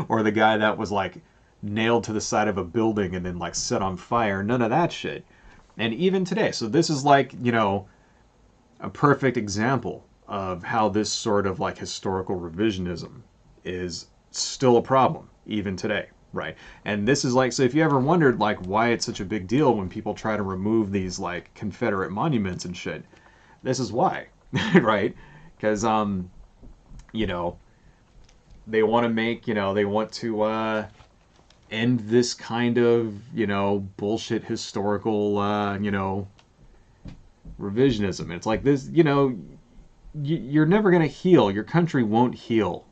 or the guy that was like nailed to the side of a building and then like set on fire. None of that shit. And even today, so this is like, a perfect example of how this sort of like historical revisionism is still a problem even today, right? And this is like, so if you ever wondered like why it's such a big deal when people try to remove these like Confederate monuments and shit, this is why, right? Because they want to make, they want to end this kind of, bullshit historical, revisionism. It's like this, you're never going to heal. Your country won't heal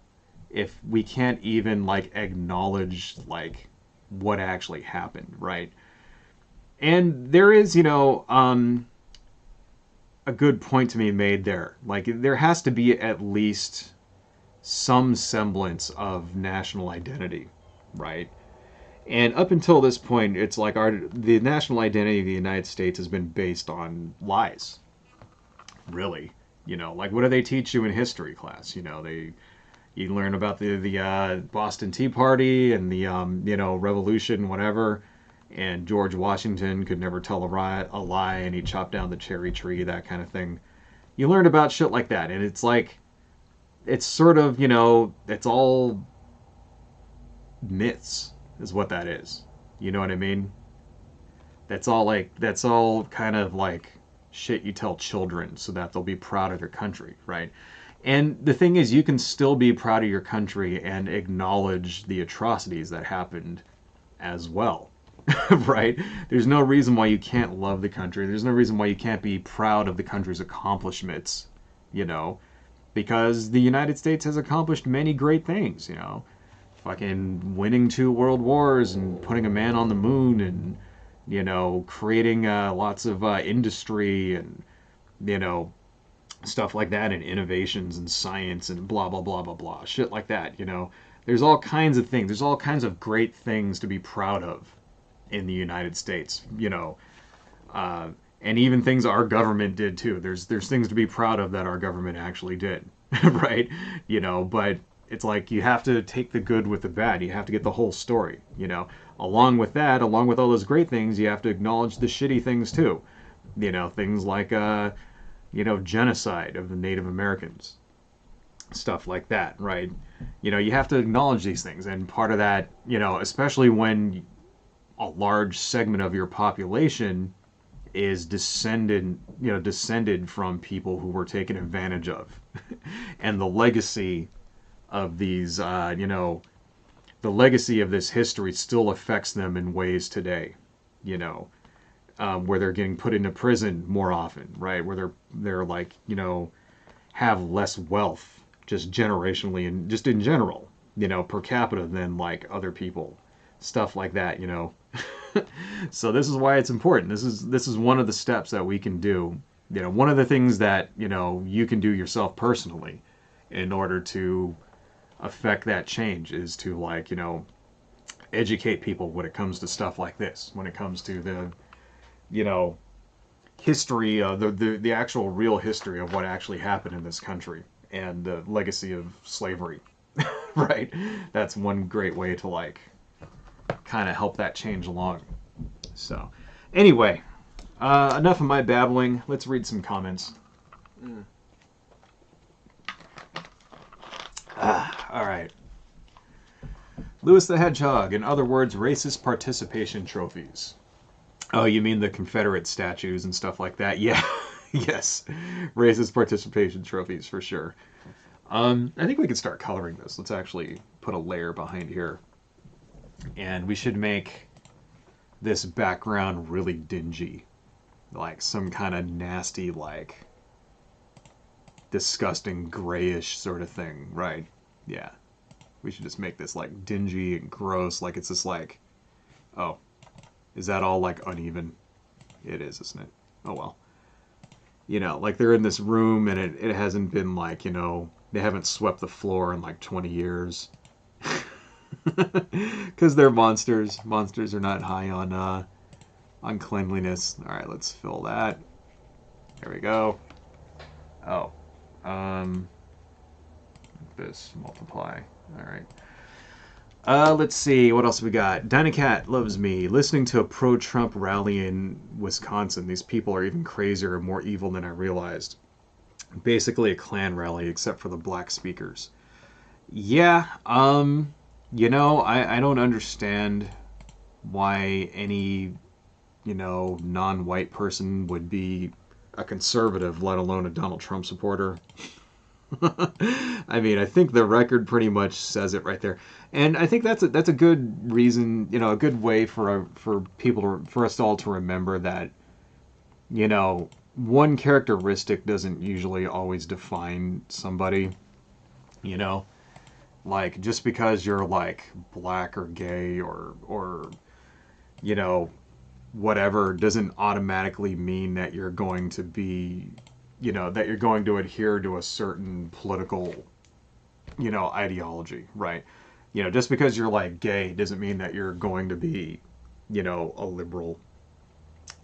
if we can't even like acknowledge like what actually happened, right? And there is, a good point to be made there. Like there has to be at least some semblance of national identity, right? And up until this point, it's like the national identity of the United States has been based on lies. Really, like what do they teach you in history class? You learn about the Boston Tea Party and the Revolution, whatever. And George Washington could never tell a lie, and he chopped down the cherry tree, that kind of thing. You learn about shit like that, and it's like, it's sort of, it's all myths, is what that is. You know what I mean? That's all kind of like shit you tell children so that they'll be proud of their country, right? And the thing is, you can still be proud of your country and acknowledge the atrocities that happened as well, right? There's no reason why you can't love the country. There's no reason why you can't be proud of the country's accomplishments, you know, because the United States has accomplished many great things, you know, fucking winning 2 world wars and putting a man on the moon and, you know, creating lots of industry and, you know, stuff like that, and innovations and science and blah, blah, blah, blah, blah, shit like that, you know. There's all kinds of things. There's all kinds of great things to be proud of in the United States, you know. And even things our government did too. There's things to be proud of that our government actually did, right? You know, but it's like you have to take the good with the bad. You have to get the whole story, you know. Along with that, along with all those great things, you have to acknowledge the shitty things too. You know, things like, you know, genocide of the Native Americans. Stuff like that, right? You know, you have to acknowledge these things. And part of that, you know, especially when a large segment of your population is descended from people who were taken advantage of. And the legacy of these, you know, the legacy of this history still affects them in ways today, you know, where they're getting put into prison more often, right? Where they're like, you know, have less wealth just generationally and just in general, you know, per capita than like other people, stuff like that, you know. So this is why it's important. This is one of the steps that we can do. You know, one of the things that, you know, you can do yourself personally in order to affect that change is to, like, you know, educate people when it comes to stuff like this, when it comes to the, you know, history, the actual real history of what actually happened in this country and the legacy of slavery, right? That's one great way to, like, kind of help that change along. So, anyway, enough of my babbling. Let's read some comments. All right. Lewis the Hedgehog, in other words, racist participation trophies. Oh, you mean the Confederate statues and stuff like that? Yeah, yes, racist participation trophies for sure. I think we could start coloring this. Let's actually put a layer behind here. And we should make this background really dingy. Like some kind of nasty, like, disgusting grayish sort of thing, right? Yeah. We should just make this, like, dingy and gross. Like, it's just like, oh, is that all, like, uneven? It is, isn't it? Oh, well. You know, like, they're in this room and it hasn't been, like, you know, they haven't swept the floor in, like, 20 years. Because they're monsters. Monsters are not high on cleanliness. All right, let's fill that. There we go. Oh, this multiply. All right. Let's see what else we got. Dynacat loves me. Listening to a pro-Trump rally in Wisconsin. These people are even crazier and more evil than I realized. Basically a Klan rally, except for the black speakers. Yeah. You know, I don't understand why any, you know, non-white person would be a conservative, let alone a Donald Trump supporter. I mean, I think the record pretty much says it right there, and I think that's a good reason, you know, a good way for people for us all to remember that, you know, one characteristic doesn't usually always define somebody, you know. Like, just because you're, like, black or gay or you know, whatever, doesn't automatically mean that you're going to be, you know, that you're going to adhere to a certain political, you know, ideology, right? You know, just because you're, like, gay doesn't mean that you're going to be, you know, a liberal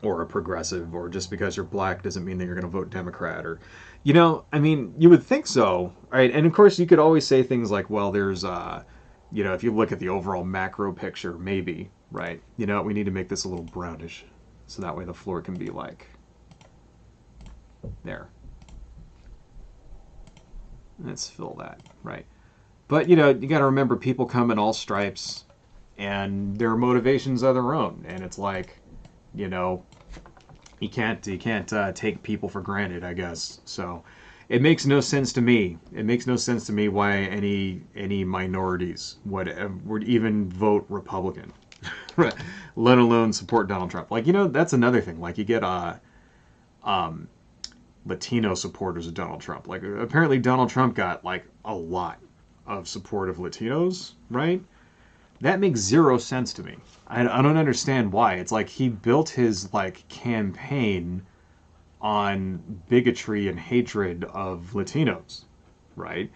or a progressive, or just because you're black doesn't mean that you're going to vote Democrat, or, you know, I mean, you would think so, right? And of course you could always say things like, well, there's, you know, if you look at the overall macro picture, maybe, right? You know, we need to make this a little brownish, so that way the floor can be like, there. Let's fill that, right? But, you know, you got to remember people come in all stripes, and their motivations are their own, and it's like, you know, he can't take people for granted, I guess. So it makes no sense to me. It makes no sense to me why any minorities would even vote Republican, let alone support Donald Trump. Like, that's another thing. Like, you get um Latino supporters of Donald Trump. Like, apparently Donald Trump got like a lot of support of Latinos, right? That makes zero sense to me. I don't understand why. It's like he built his like campaign on bigotry and hatred of Latinos, right?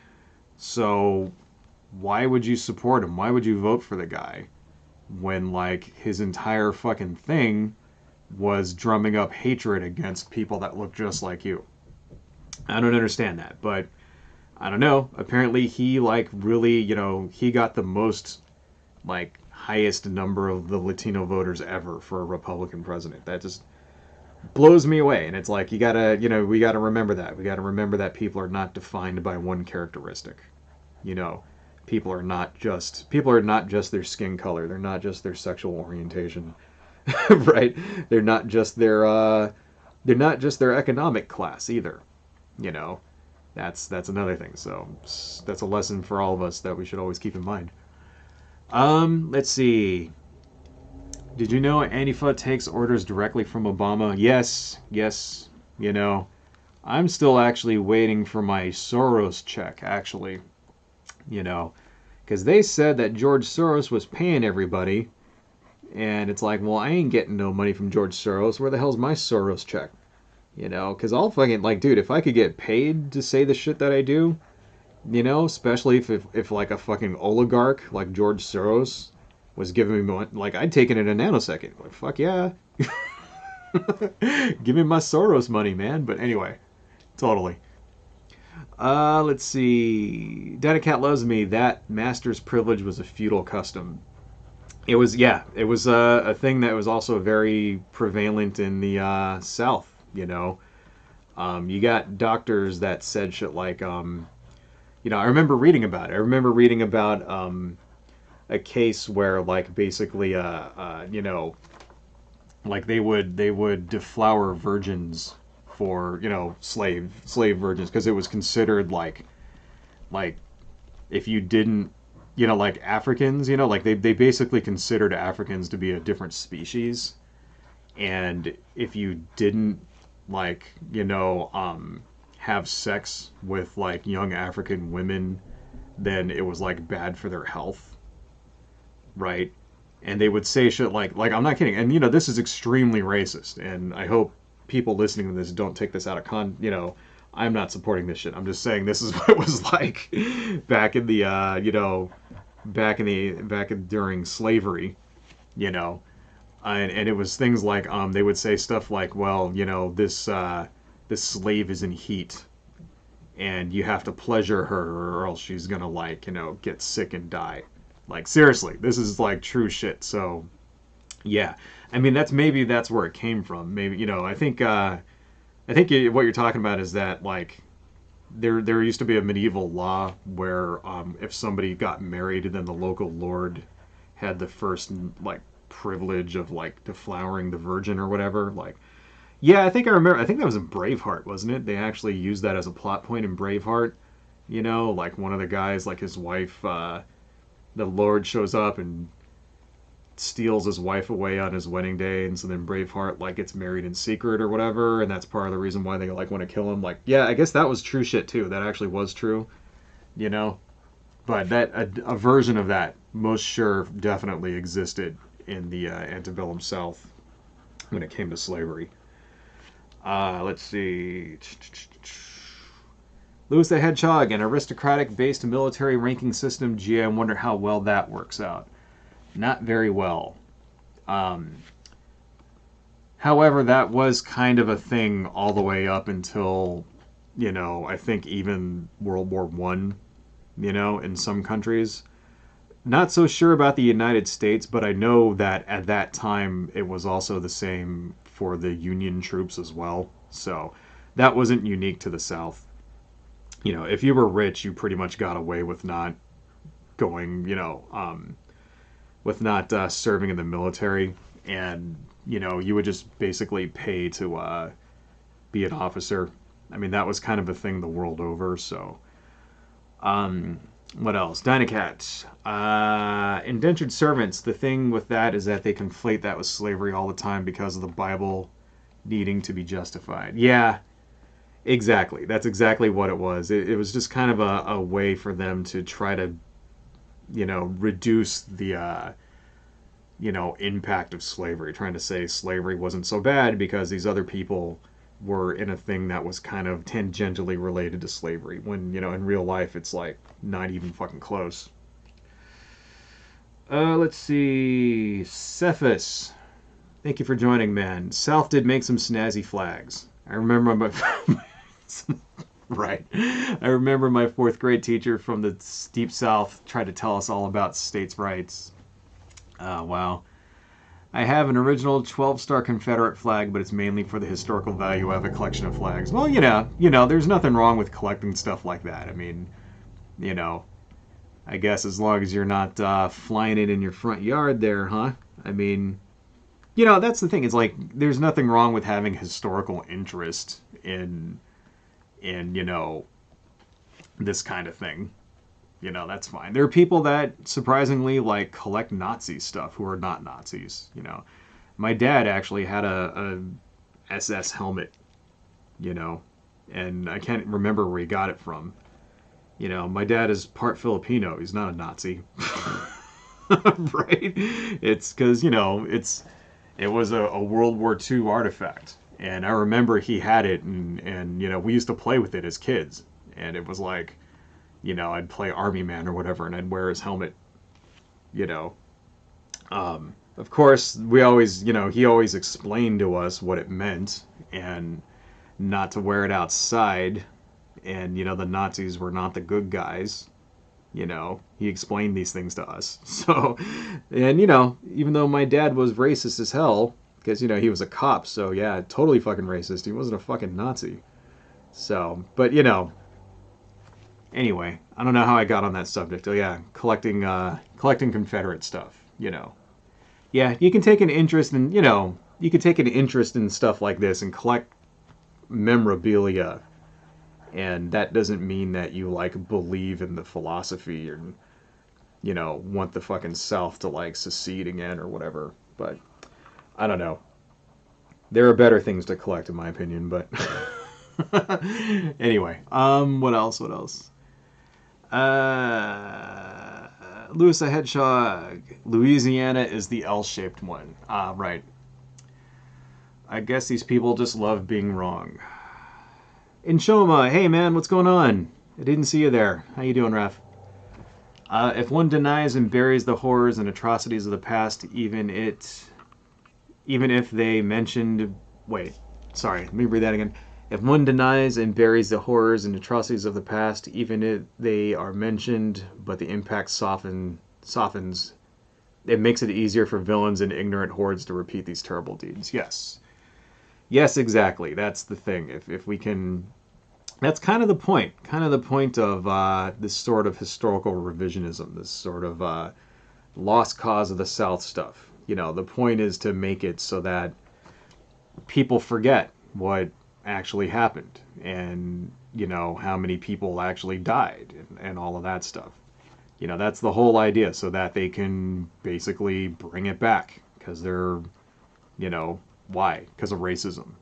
So why would you support him? Why would you vote for the guy when like his entire fucking thing was drumming up hatred against people that look just like you? I don't understand that, but I don't know. Apparently he like really, he got the most like highest number of the Latino voters ever for a Republican president. That just blows me away. And it's like, we gotta remember that. We gotta remember that people are not defined by one characteristic. You know, people are not just their skin color. They're not just their sexual orientation, right? They're not just their economic class either. You know, that's another thing. So that's a lesson for all of us that we should always keep in mind. Let's see. Did you know Antifa takes orders directly from Obama? Yes, yes. I'm still actually waiting for my Soros check, actually. Because they said that George Soros was paying everybody. And it's like, well, I ain't getting no money from George Soros. Where the hell's my Soros check? Because I'll fucking, like, dude, if I could get paid to say the shit that I do, especially if like a fucking oligarch like George Soros was giving me money, like, I'd take it in a nanosecond. Like, fuck yeah. Give me my Soros money, man. But anyway, totally. Let's see. Data Cat loves me. That master's privilege was a feudal custom. It was, yeah, it was a thing that was also very prevalent in the South. You got doctors that said shit like, I remember reading about it. I remember reading about a case where, like, basically, like they would deflower virgins for, slave virgins, because it was considered like if you didn't, like Africans, like they basically considered Africans to be a different species, and if you didn't, like, have sex with like young African women, then it was like bad for their health, right? And they would say shit like I'm not kidding, and this is extremely racist, and I hope people listening to this don't take this out of I'm not supporting this shit. I'm just saying this is what it was like back in the during slavery, and it was things like they would say stuff like, well, this slave is in heat, and you have to pleasure her or else she's gonna, like, get sick and die. Like, seriously, this is like true shit. So yeah, I mean, maybe that's where it came from. Maybe, I think what you're talking about is that, like, there used to be a medieval law where if somebody got married, then the local lord had the first, like, privilege of, like, deflowering the virgin or whatever. Like, yeah, I think I remember. I think that was in Braveheart, wasn't it? They actually used that as a plot point in Braveheart. Like, one of the guys, like, his wife, the Lord shows up and steals his wife away on his wedding day, and so then Braveheart, like, gets married in secret or whatever, and that's part of the reason why they, like, want to kill him. Like, yeah, I guess that was true shit too. That actually was true, But that a version of that, most sure, definitely existed in the antebellum South when it came to slavery. Let's see. Louis the Hedgehog, an aristocratic-based military ranking system. Gee, I wonder how well that works out. Not very well. However, that was kind of a thing all the way up until, I think even World War One, in some countries. Not so sure about the United States, but I know that at that time it was also the same for the Union troops as well. So that wasn't unique to the South. If you were rich, you pretty much got away with not going, with not serving in the military. And, you know, you would just basically pay to be an officer. I mean, that was kind of a thing the world over. So, what else? Dynacat. Indentured servants. The thing with that is that they conflate that with slavery all the time because of the Bible needing to be justified. Yeah, exactly. That's exactly what it was. It was just kind of a way for them to try to, you know, reduce the, you know, impact of slavery. Trying to say slavery wasn't so bad because these other people were in a thing that was kind of tangentially related to slavery. When, you know, in real life, it's like not even fucking close. Let's see. Cephas. Thank you for joining, man. South did make some snazzy flags. I remember my right. I remember my 4th grade teacher from the deep South tried to tell us all about states' rights. Wow. I have an original 12-star Confederate flag, but it's mainly for the historical value of a collection of flags. Well, you know, there's nothing wrong with collecting stuff like that. I mean, you know, I guess as long as you're not flying it in your front yard there, huh? I mean, you know, that's the thing. It's like there's nothing wrong with having historical interest in you know, this kind of thing. You know, that's fine. There are people that surprisingly like collect Nazi stuff who are not Nazis. You know, my dad actually had a SS helmet. You know, and I can't remember where he got it from. You know, my dad is part Filipino. He's not a Nazi, right? It's because, you know, it was a World War II artifact, and I remember he had it, and you know, we used to play with it as kids, and it was like, you know, I'd play Army Man or whatever, and I'd wear his helmet. You know, of course, we always, you know, he always explained to us what it meant, and not to wear it outside. And, you know, the Nazis were not the good guys. You know, he explained these things to us. So, and, you know, even though my dad was racist as hell, because, you know, he was a cop, so yeah, totally fucking racist. He wasn't a fucking Nazi. So, but, you know, anyway, I don't know how I got on that subject. Oh, yeah, collecting Confederate stuff, you know. Yeah, you can take an interest in, you know, you can take an interest in stuff like this and collect memorabilia. And that doesn't mean that you, like, believe in the philosophy or, you know, want the fucking South to, like, secede again or whatever. But, I don't know. There are better things to collect, in my opinion, but... Anyway, what else? Lewis a Hedgehog. Louisiana is the L-shaped one. Right. I guess these people just love being wrong. Inshoma, hey man, what's going on? I didn't see you there. How you doing, Raf? If one denies and buries the horrors and atrocities of the past, even if they mentioned... Wait, sorry, let me read that again. If one denies and buries the horrors and atrocities of the past, even if they are mentioned, but the impact softens, it makes it easier for villains and ignorant hordes to repeat these terrible deeds. Yes. Yes, exactly. That's the thing. If we can... That's kind of the point. Kind of the point of this sort of historical revisionism, this sort of lost cause of the South stuff. You know, the point is to make it so that people forget what actually happened and, you know, how many people actually died and all of that stuff. You know, that's the whole idea, so that they can basically bring it back because they're, you know, why? Because of racism.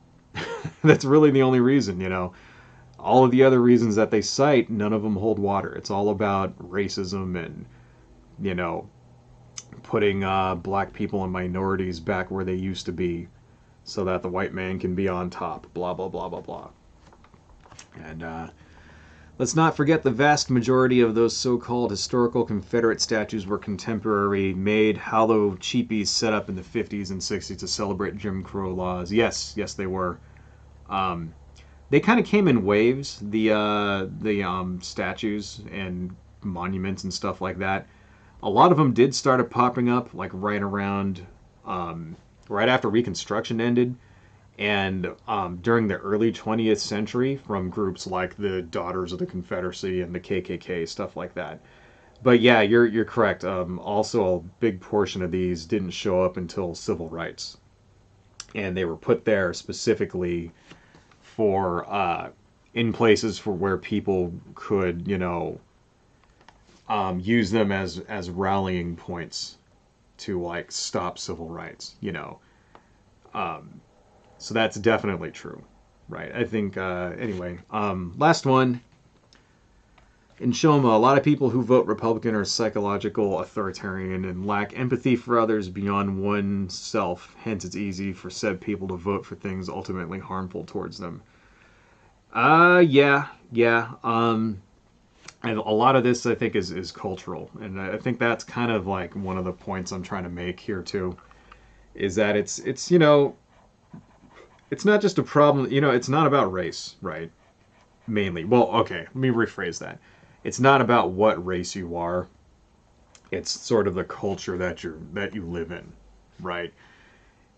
That's really the only reason, you know. All of the other reasons that they cite, none of them hold water. It's all about racism and, you know, putting black people and minorities back where they used to be so that the white man can be on top. Blah, blah, blah, blah, blah. And let's not forget the vast majority of those so-called historical Confederate statues were contemporary, made hollow cheapies set up in the 50s and 60s to celebrate Jim Crow laws. Yes, they were. They kind of came in waves, the statues and monuments and stuff like that. A lot of them did start popping up like right around, right after Reconstruction ended, and during the early 20th century from groups like the Daughters of the Confederacy and the KKK, stuff like that. But yeah, you're correct. Also, a big portion of these didn't show up until civil rights. and they were put there specifically for in places for where people could, you know, use them as rallying points to like stop civil rights, you know. So that's definitely true, right? I think anyway. Last one. In Shoma, a lot of people who vote Republican are psychological authoritarian and lack empathy for others beyond oneself. Hence, it's easy for said people to vote for things ultimately harmful towards them. Yeah. And a lot of this, I think, is cultural, and I think that's kind of like one of the points I'm trying to make here too, is that it's you know, it's not just a problem. You know, it's not about race, right? Mainly. Well, okay, let me rephrase that. It's not about what race you are. It's sort of the culture that you live in, right?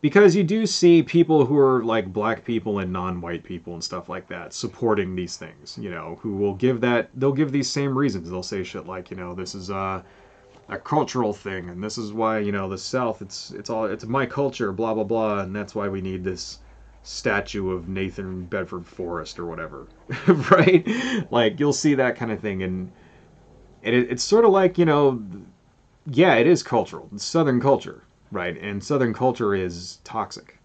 Because you do see people who are like black people and non-white people and stuff like that supporting these things, you know, who will give that, they'll give these same reasons. They'll say shit like, you know, this is a cultural thing, and this is why, you know, the South, it's my culture, blah blah blah, and that's why we need this statue of Nathan Bedford Forrest or whatever, right? Like you'll see that kind of thing, and it's sort of like, you know, yeah, it is cultural. It's Southern culture, right? And Southern culture is toxic.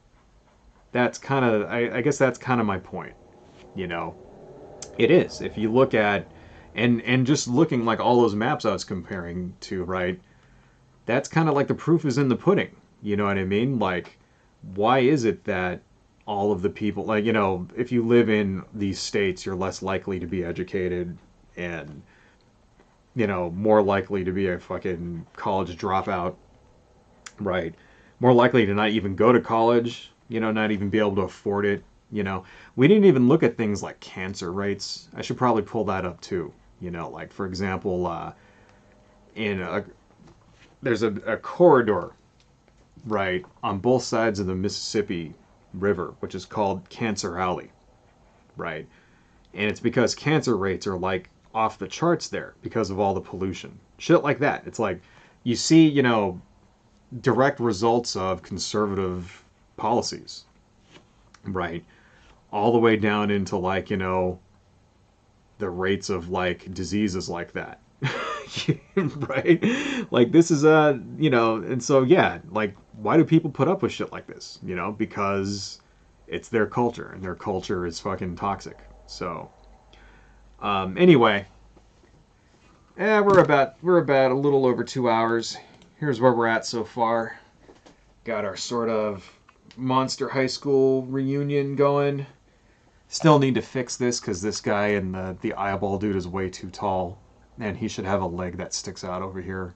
That's kind of, I guess that's kind of my point, you know. It is. If you look at, and just looking like all those maps I was comparing to, right? That's kind of like the proof is in the pudding. You know what I mean? Like, why is it that all of the people, like, you know, if you live in these states, you're less likely to be educated and, you know, more likely to be a fucking college dropout, right? More likely to not even go to college, you know, not even be able to afford it, you know. We didn't even look at things like cancer rates. I should probably pull that up too, you know, like for example, there's a corridor, right, on both sides of the Mississippi River, which is called Cancer Alley, right? And it's because cancer rates are like off the charts there because of all the pollution. Shit like that. It's like you see, you know, direct results of conservative policies, right? All the way down into like, you know, the rates of like diseases like that. Right? Like this is you know, and so yeah, like why do people put up with shit like this? You know, because it's their culture and their culture is fucking toxic. So anyway, we're about a little over 2 hours. Here's where we're at so far. Got our sort of monster high school reunion going. Still need to fix this because this guy and the eyeball dude is way too tall, and he should have a leg that sticks out over here.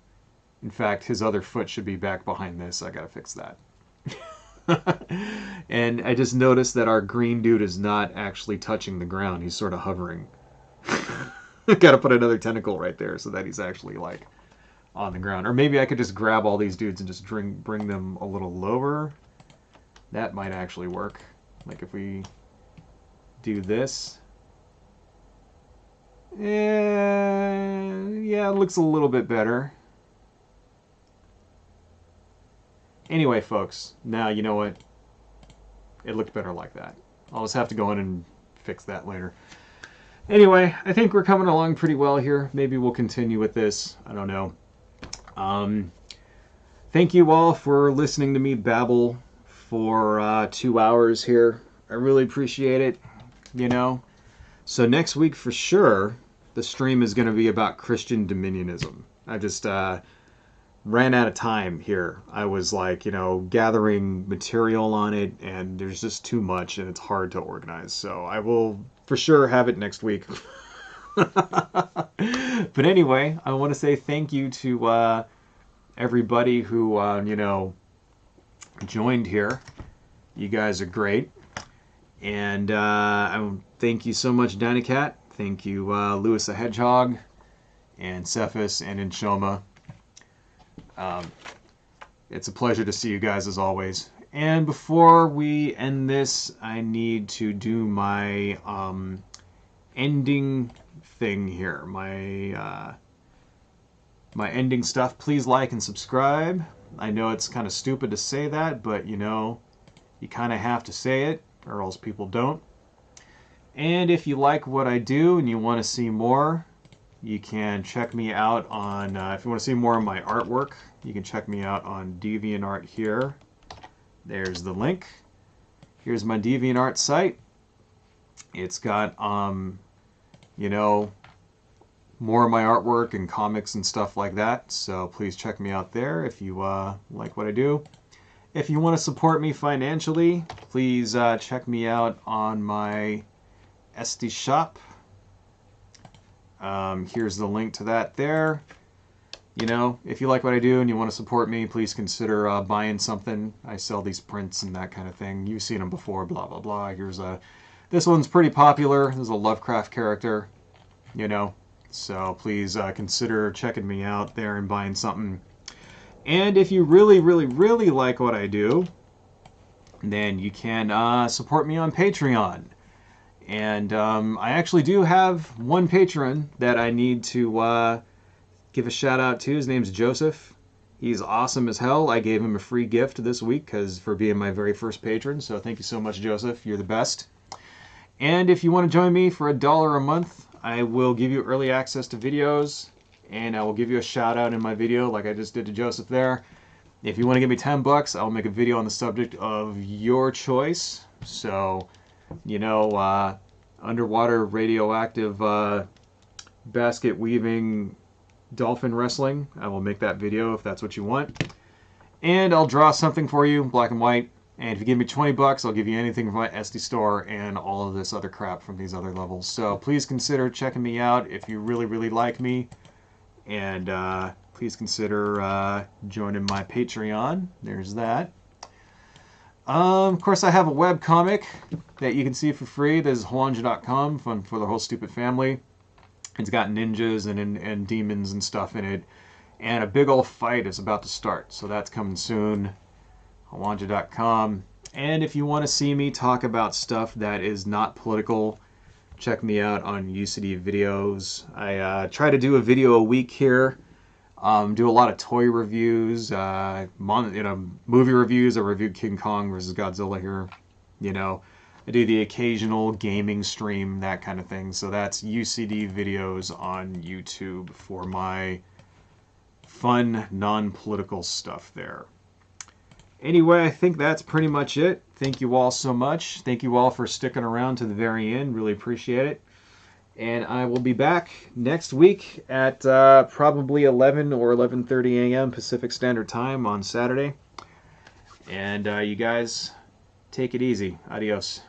In fact, his other foot should be back behind this. I gotta fix that. And I just noticed that our green dude is not actually touching the ground. He's sort of hovering. Gotta put another tentacle right there so that he's actually like on the ground. Or maybe I could just grab all these dudes and just bring them a little lower. That might actually work. Like if we do this. Yeah, it looks a little bit better. Anyway, folks, now you know what? It looked better like that. I'll just have to go in and fix that later. Anyway, I think we're coming along pretty well here. Maybe we'll continue with this. I don't know. Thank you all for listening to me babble for 2 hours here. I really appreciate it, you know. So next week for sure, the stream is going to be about Christian dominionism. I just ran out of time here. I was like, you know, gathering material on it, and there's just too much, and it's hard to organize. So I will for sure have it next week. But anyway, I want to say thank you to everybody who, you know, joined here. You guys are great. And thank you so much, Dynacat. Thank you, Lewis the Hedgehog, and Cephas, and Inshoma. It's a pleasure to see you guys as always. And before we end this, I need to do my ending thing here. My ending stuff. Please like and subscribe. I know it's kind of stupid to say that, but you know, You kind of have to say it, or else people don't. And if you like what I do and you want to see more, you can check me out on, if you want to see more of my artwork, you can check me out on DeviantArt here. There's the link. Here's my DeviantArt site. It's got, you know, more of my artwork and comics and stuff like that. So please check me out there if you like what I do. If you want to support me financially, please check me out on my Etsy shop. Here's the link to that there. You know, if you like what I do and you want to support me, please consider buying something. I sell these prints and that kind of thing. You've seen them before, blah, blah, blah. Here's a, this one's pretty popular. This is a Lovecraft character, you know. So please consider checking me out there and buying something. And if you really, really, really like what I do, then you can support me on Patreon. And I actually do have one patron that I need to give a shout out to. His name's Joseph. He's awesome as hell. I gave him a free gift this week for being my very first patron. So thank you so much, Joseph. You're the best. And if you want to join me for $1 a month, I will give you early access to videos, and I will give you a shout out in my video like I just did to Joseph there. If you want to give me $10, I'll make a video on the subject of your choice. So, you know, underwater radioactive basket weaving dolphin wrestling, I will make that video if that's what you want. And I'll draw something for you, black and white. And if you give me $20, I'll give you anything from my Etsy store and all of this other crap from these other levels. So please consider checking me out if you really, really like me. And please consider joining my Patreon. There's that. Of course, I have a webcomic that you can see for free. This is Hwanja.com, fun for the whole stupid family. It's got ninjas and demons and stuff in it. And a big old fight is about to start. So that's coming soon. Hwanja.com. And if you want to see me talk about stuff that is not political, check me out on UCD videos. I try to do a video a week here. Do a lot of toy reviews, movie reviews. I reviewed King Kong vs. Godzilla here. You know, I do the occasional gaming stream, that kind of thing. So that's UCD videos on YouTube for my fun, non-political stuff there. Anyway, I think that's pretty much it. Thank you all so much. Thank you all for sticking around to the very end. Really appreciate it. And I will be back next week at probably 11 or 11:30 a.m. Pacific Standard Time on Saturday. And you guys, take it easy. Adios.